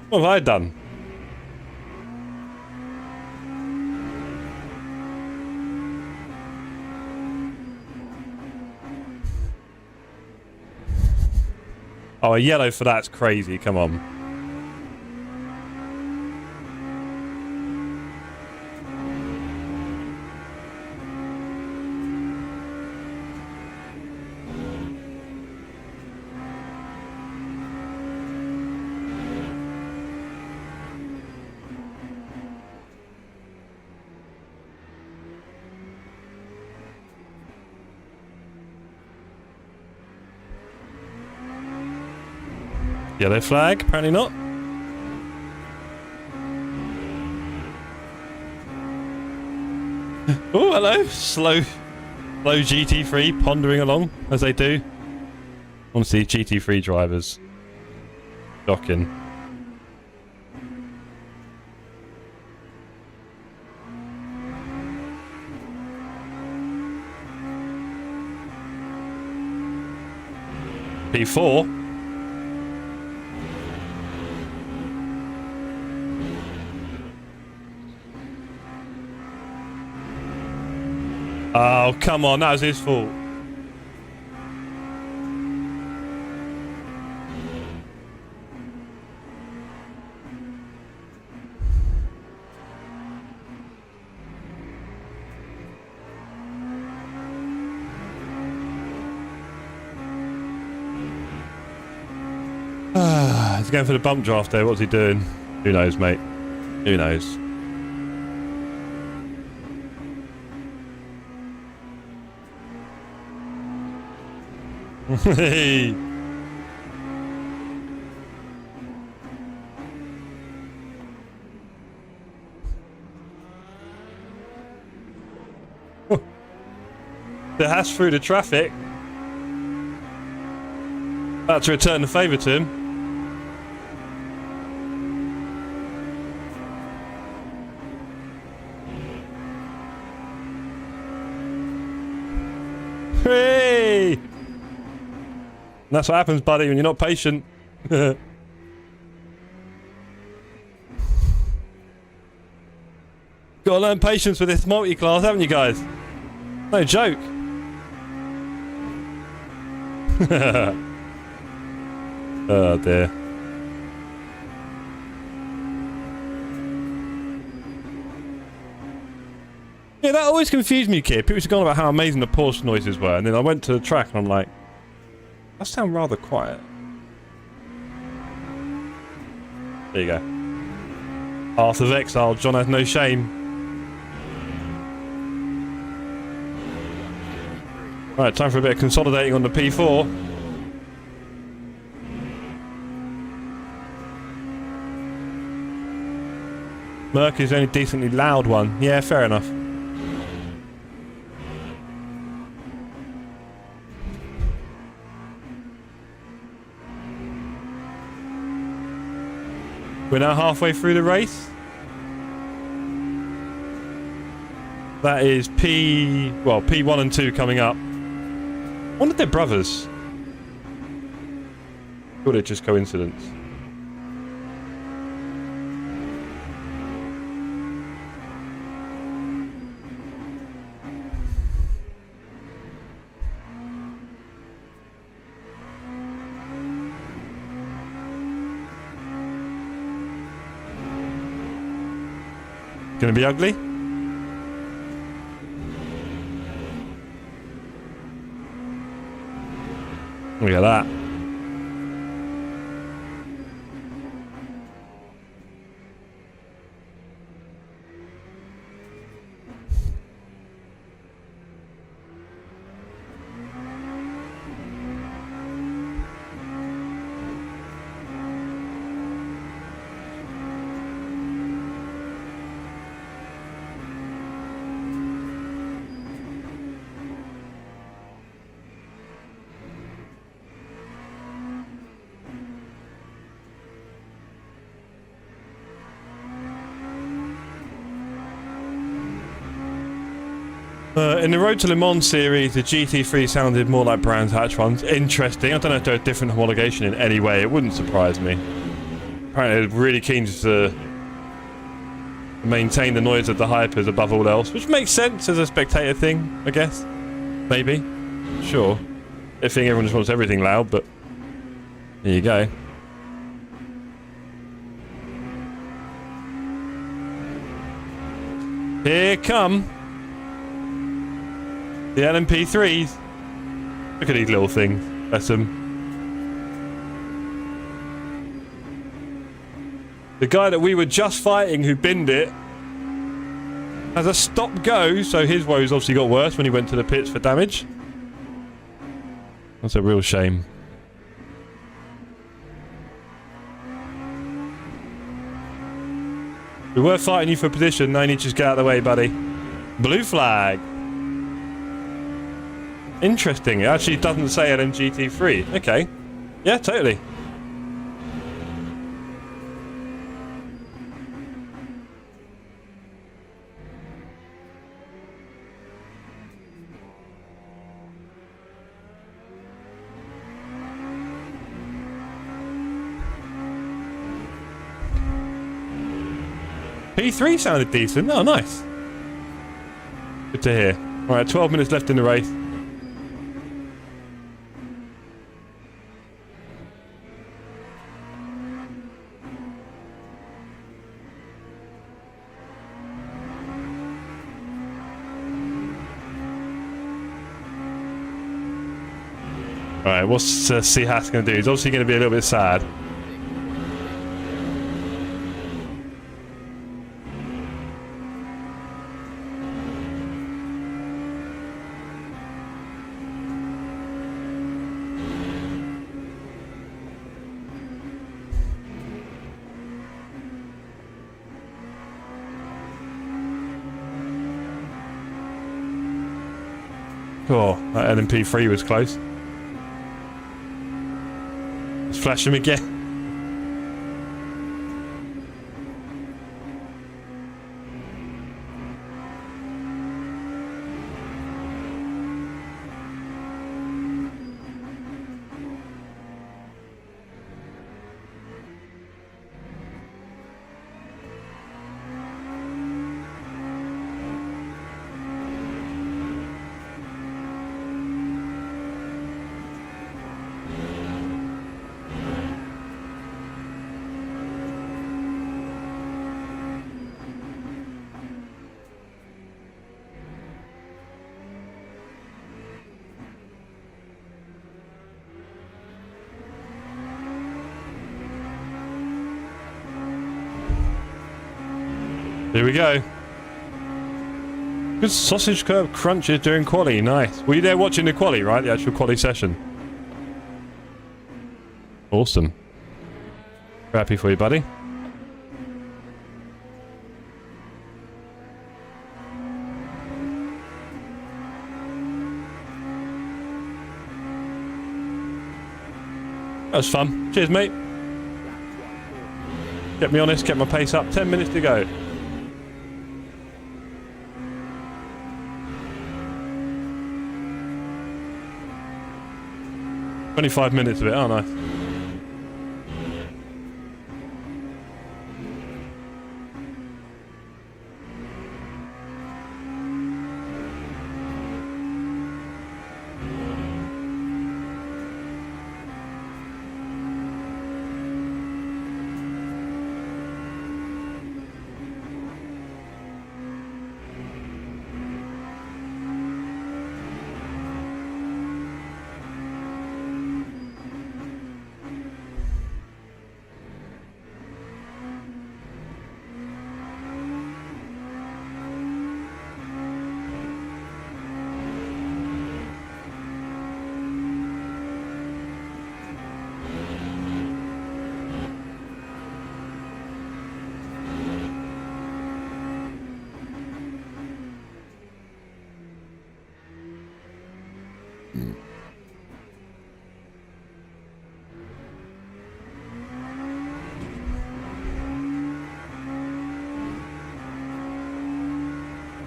What have I done? Oh, a yellow for that's crazy. Come on. Yellow flag, apparently not. Oh, hello. Slow GT3 pondering along, as they do. I want to see GT3 drivers docking. P4. Oh, come on, that was his fault. going for the bump draft there. What's he doing? Who knows, mate? Who knows? Hey. The hash through the traffic. About to return the favour to him. Hey! And that's what happens, buddy, when you're not patient. Gotta learn patience with this multi-class, haven't you guys? No joke. Oh dear. Yeah, that always confused me, kid. People used to go on about how amazing the Porsche noises were, and then I went to the track and I'm like, that sound rather quiet. There you go. Path of exile, John has no shame. Right, time for a bit of consolidating on the P4. Merc is the only decently loud one. Yeah, fair enough. We're now halfway through the race. That is P1 and 2 coming up. I wonder if they're brothers. Or they're just coincidence. Gonna be ugly? Look at that. In the Road to Le Mans series, the GT3 sounded more like Brands Hatch ones. Interesting. I don't know if they're a different homologation in any way. It wouldn't surprise me. Apparently, they're really keen to maintain the noise of the hypers above all else, which makes sense as a spectator thing, I guess. Maybe. Sure. I think everyone just wants everything loud, but there you go. Here come the LMP3s. Look at these little things. Bless them. The guy that we were just fighting who binned it has a stop-go, so his woes obviously got worse when he went to the pits for damage. That's a real shame. We were fighting you for position, now you need to just get out of the way, buddy. Blue flag. Interesting, it actually doesn't say LMGT3. Okay. Yeah, totally. P3 sounded decent. Oh, nice. Good to hear. Alright, 12 minutes left in the race. Alright, what's Seahat's going to do? He's obviously going to be a little bit sad. Oh, that LMP3 was close. Let's flash him again. Here we go. Good sausage curve crunches during quali. Nice. Were you there watching the quali, right? The actual quali session. Awesome. Happy for you, buddy. That was fun. Cheers, mate. Kept me honest, kept my pace up. 10 minutes to go. 25 minutes of it, oh nice.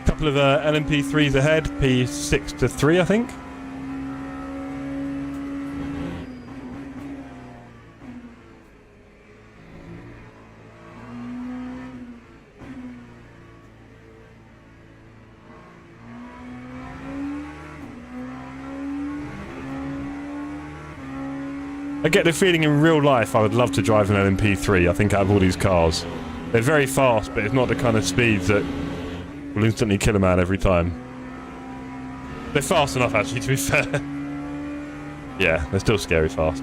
Couple of LMP3s ahead, P6 to 3, I think. I get the feeling in real life I would love to drive an LMP3, I think, out of all these cars. They're very fast, but it's not the kind of speeds that will instantly kill a man every time. They're fast enough, actually, to be fair. Yeah, they're still scary fast.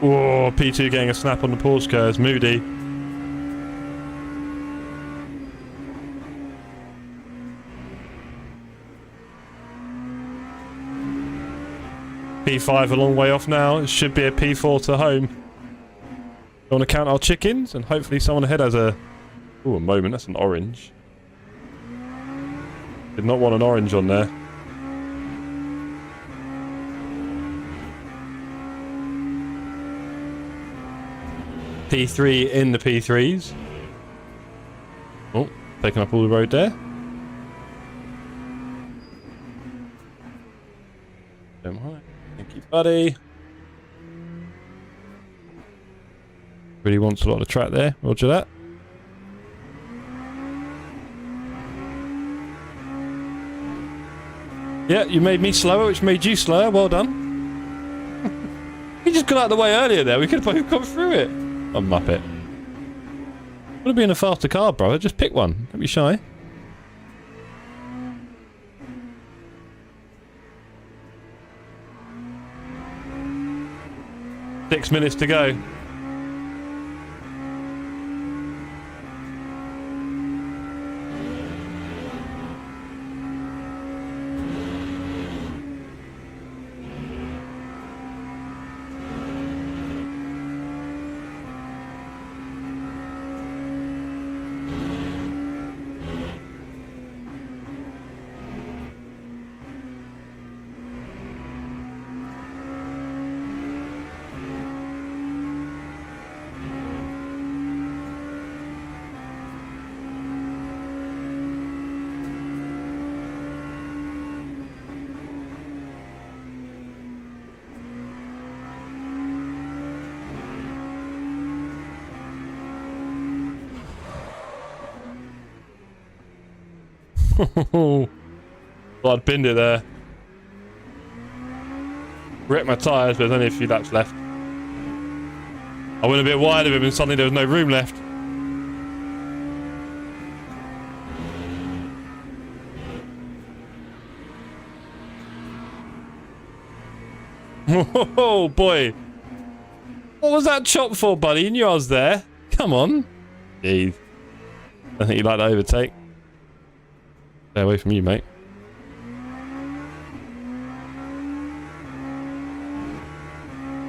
Whoa, P2 getting a snap on the pause curves. Moody. P5 a long way off now. It should be a P4 to home. I want to count our chickens, and hopefully someone ahead has a... Ooh, a moment. That's an orange. Did not want an orange on there. P3 in the P3s. Oh, taking up all the road there. Thank you, buddy. Really wants a lot of track there. Roger that. Yeah, you made me slower, which made you slower. Well done. You just got out of the way earlier there. We could have both come through it. I'm Muppet. Want to be in a faster car, brother? Just pick one. Don't be shy. Six minutes to go. Well, I'd binned it there. Wrecked my tyres, but there's only a few laps left. I went a bit wide of him and suddenly there was no room left. Oh boy. What was that chop for, buddy? You knew I was there. Come on. Jeez. I think you'd like to overtake. Stay away from you, mate.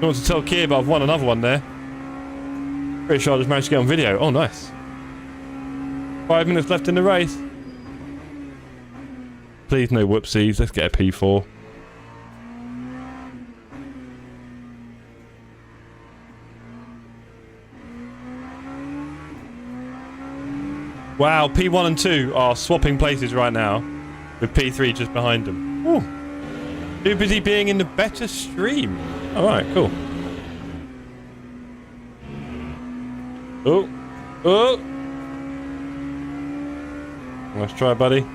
I want to tell Kia, but I've won another one there. Pretty sure I just managed to get on video. Oh, nice. 5 minutes left in the race. Please no whoopsies. Let's get a P4. Wow, P1 and 2 are swapping places right now, with P3 just behind them. Ooh. Too busy being in the better stream. Alright, cool. Oh. Oh. Let's try, buddy.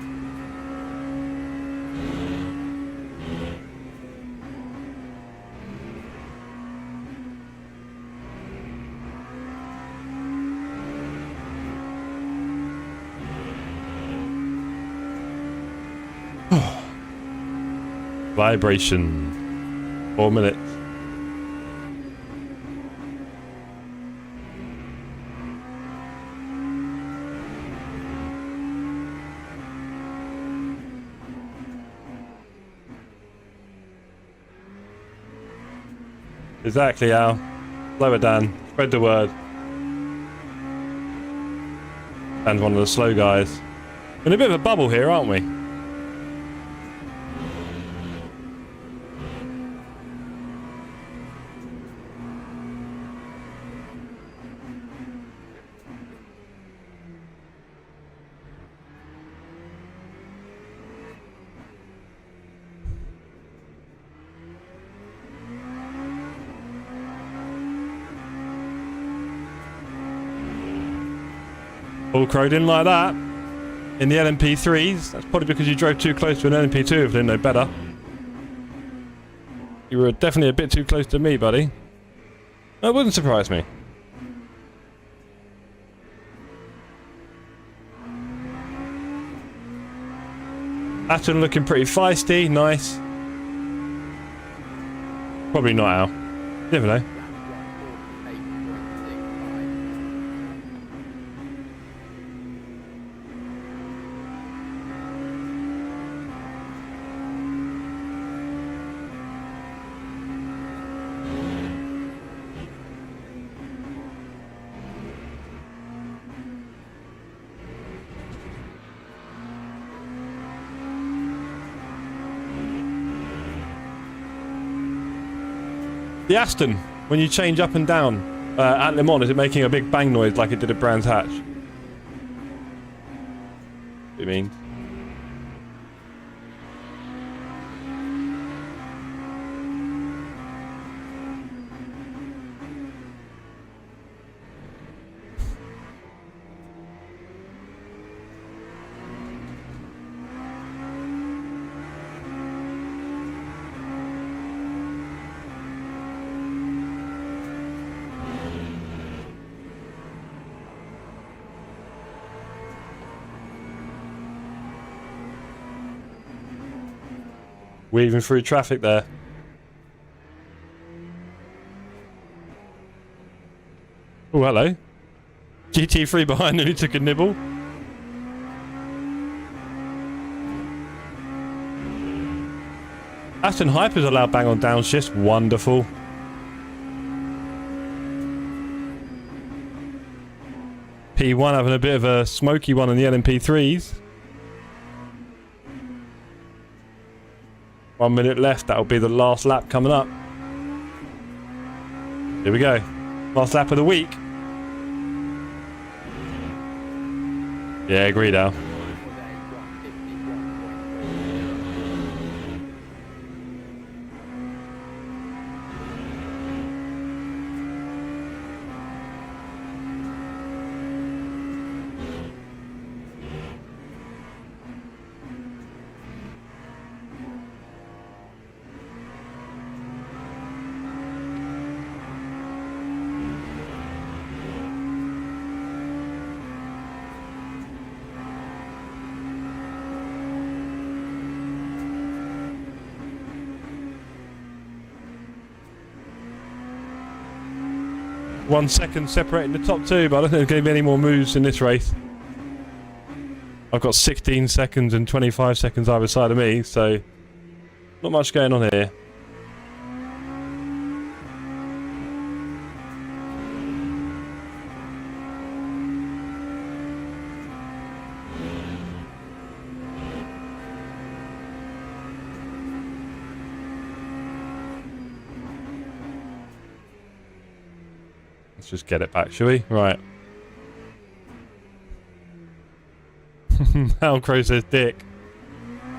Vibration. 4 minutes. Exactly, Al. Slow it down. Spread the word. And one of the slow guys. In a bit of a bubble here, aren't we? All crowed in like that in the LMP3s. That's probably because you drove too close to an LMP2 if you didn't know better. You were definitely a bit too close to me, buddy. That wouldn't surprise me. Aston looking pretty feisty, nice. Probably not Al. You never know. The Aston, when you change up and down at Le Mans, is it making a big bang noise like it did at Brands Hatch? What do you mean? Weaving through traffic there. Oh, hello. GT3 behind him, he took a nibble. Aston Hyper's allowed bang on downshifts. Wonderful. P1 having a bit of a smoky one on the LMP3s. 1 minute left, that'll be the last lap coming up. Here we go. Last lap of the week. Yeah, agreed, Al. 1 second separating the top two, but I don't think there's going to be any more moves in this race. I've got 16 seconds and 25 seconds either side of me, so not much going on here. Let's just get it back, shall we? Right. Hal Crow says, Dick,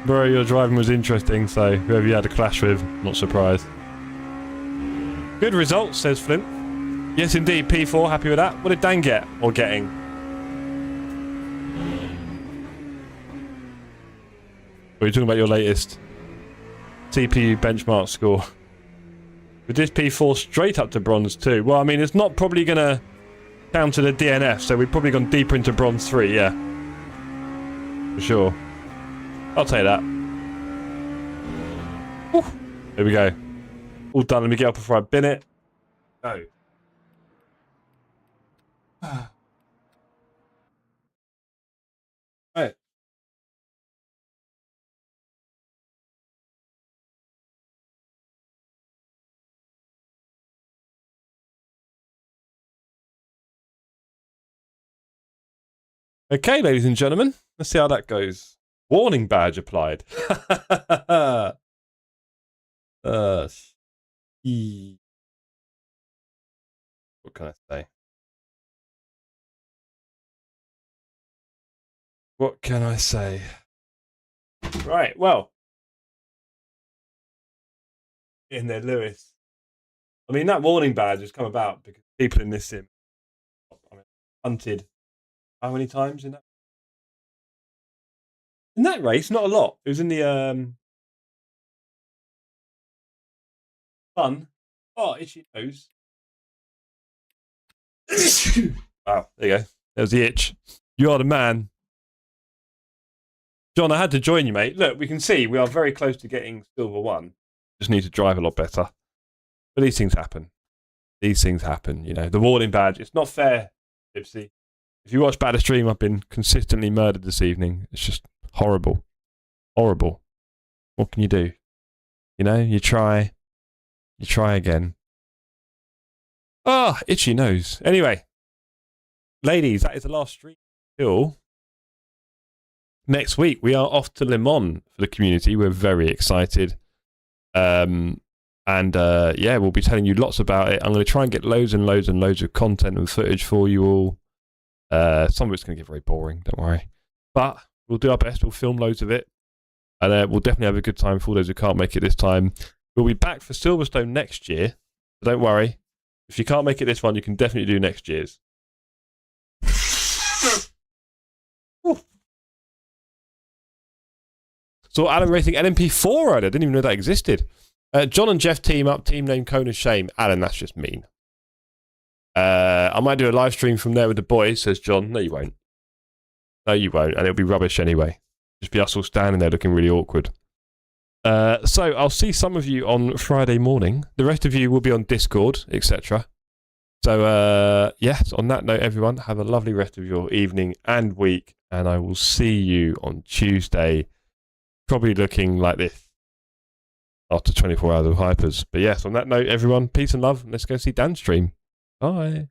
bro, your driving was interesting, so whoever you had a clash with, not surprised. Good results, says Flint. Yes, indeed, P4, happy with that. What did Dan get, or getting? Are you talking about your latest CPU benchmark score? With this P4 straight up to bronze too. Well, I mean, it's not probably going to counter the DNF, so we've probably gone deeper into bronze 3, yeah. For sure. I'll take that. Whew. There we go. All done. Let me get up before I bin it. Go. Right. Okay, ladies and gentlemen, let's see how that goes. Warning badge applied. What can I say? What can I say? Right, well. In there, Lewis. I mean, that warning badge has come about because people in this sim hunted. How many times in that race? Not a lot. It was in the fun. Oh, itchy nose. Wow, there you go. There's the itch. You are the man. John, I had to join you, mate. Look, we can see we are very close to getting silver 1. Just need to drive a lot better. But these things happen. These things happen, you know. The warning badge, it's not fair, Ipsy. If you watch Batter Stream, I've been consistently murdered this evening. It's just horrible. Horrible. What can you do? You know, you try again. Ah, itchy nose. Anyway, ladies, that is the last stream till next week. We are off to Le Mans for the community. We're very excited. Yeah, we'll be telling you lots about it. I'm going to try and get loads and loads and loads of content and footage for you all. Some of it's going to get very boring, don't worry. But we'll do our best. We'll film loads of it. And we'll definitely have a good time for all those who can't make it this time. We'll be back for Silverstone next year. So don't worry. If you can't make it this one, you can definitely do next year's. So Alan Racing LMP4 rider. I didn't even know that existed. John and Jeff team up. Team name Kona Shame. Alan, that's just mean. I might do a live stream from there with the boys, says John. No, you won't. No, you won't. And it'll be rubbish anyway. Just be us all standing there looking really awkward. So I'll see some of you on Friday morning. The rest of you will be on Discord, etc. So, yes, on that note, everyone, have a lovely rest of your evening and week. And I will see you on Tuesday, probably looking like this after 24 hours of hypers. But yes, on that note, everyone, peace and love. Let's go see Dan's stream. Bye.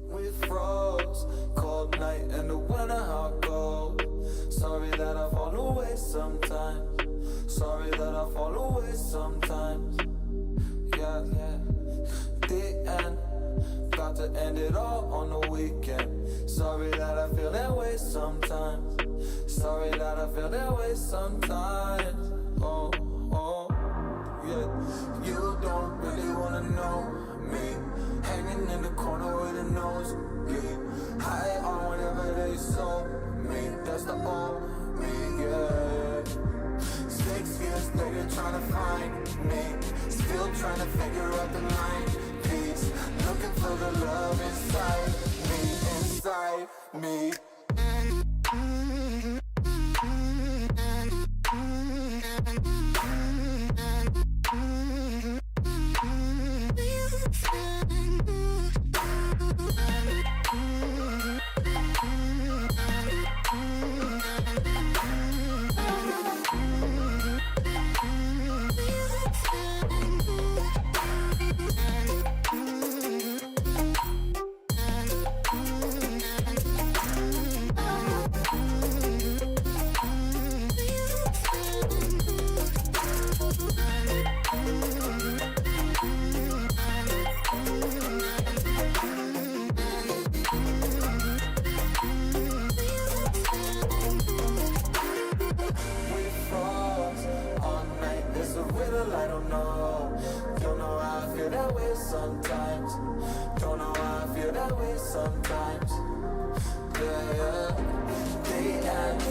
We froze, cold night in the winter, how cold. Sorry that I fall away sometimes. Sorry that I fall away sometimes. Yeah. The end, got to end it all on the weekend. Sorry that I feel that way sometimes. Sorry that I feel that way sometimes. Oh, yeah. You don't really wanna know me. Hanging in the corner with a nose bleed. High on whatever they sold me. That's the old me, yeah. 6 years later trying to find me. Still trying to figure out the line piece. Looking for the love inside me. sometimes. Don't know why I feel that way sometimes. Yeah, yeah. The end.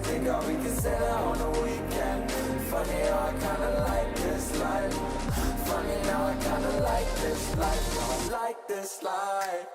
Think how we can say that on the weekend. Funny how I kinda like this life. Funny now I kinda like this life. Don't like this life.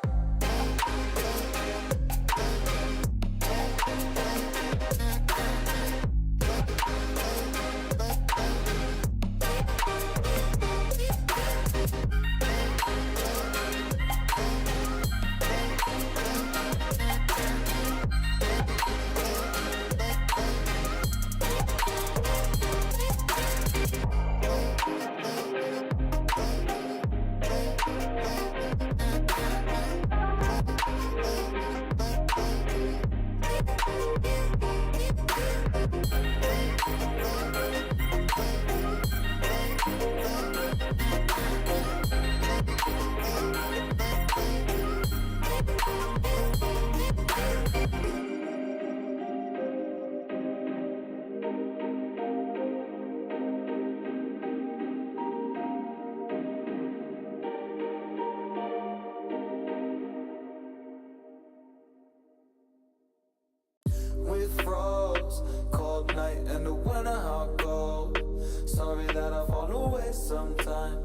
We froze, cold night in the winter, how cold. Sorry that I fall away sometimes.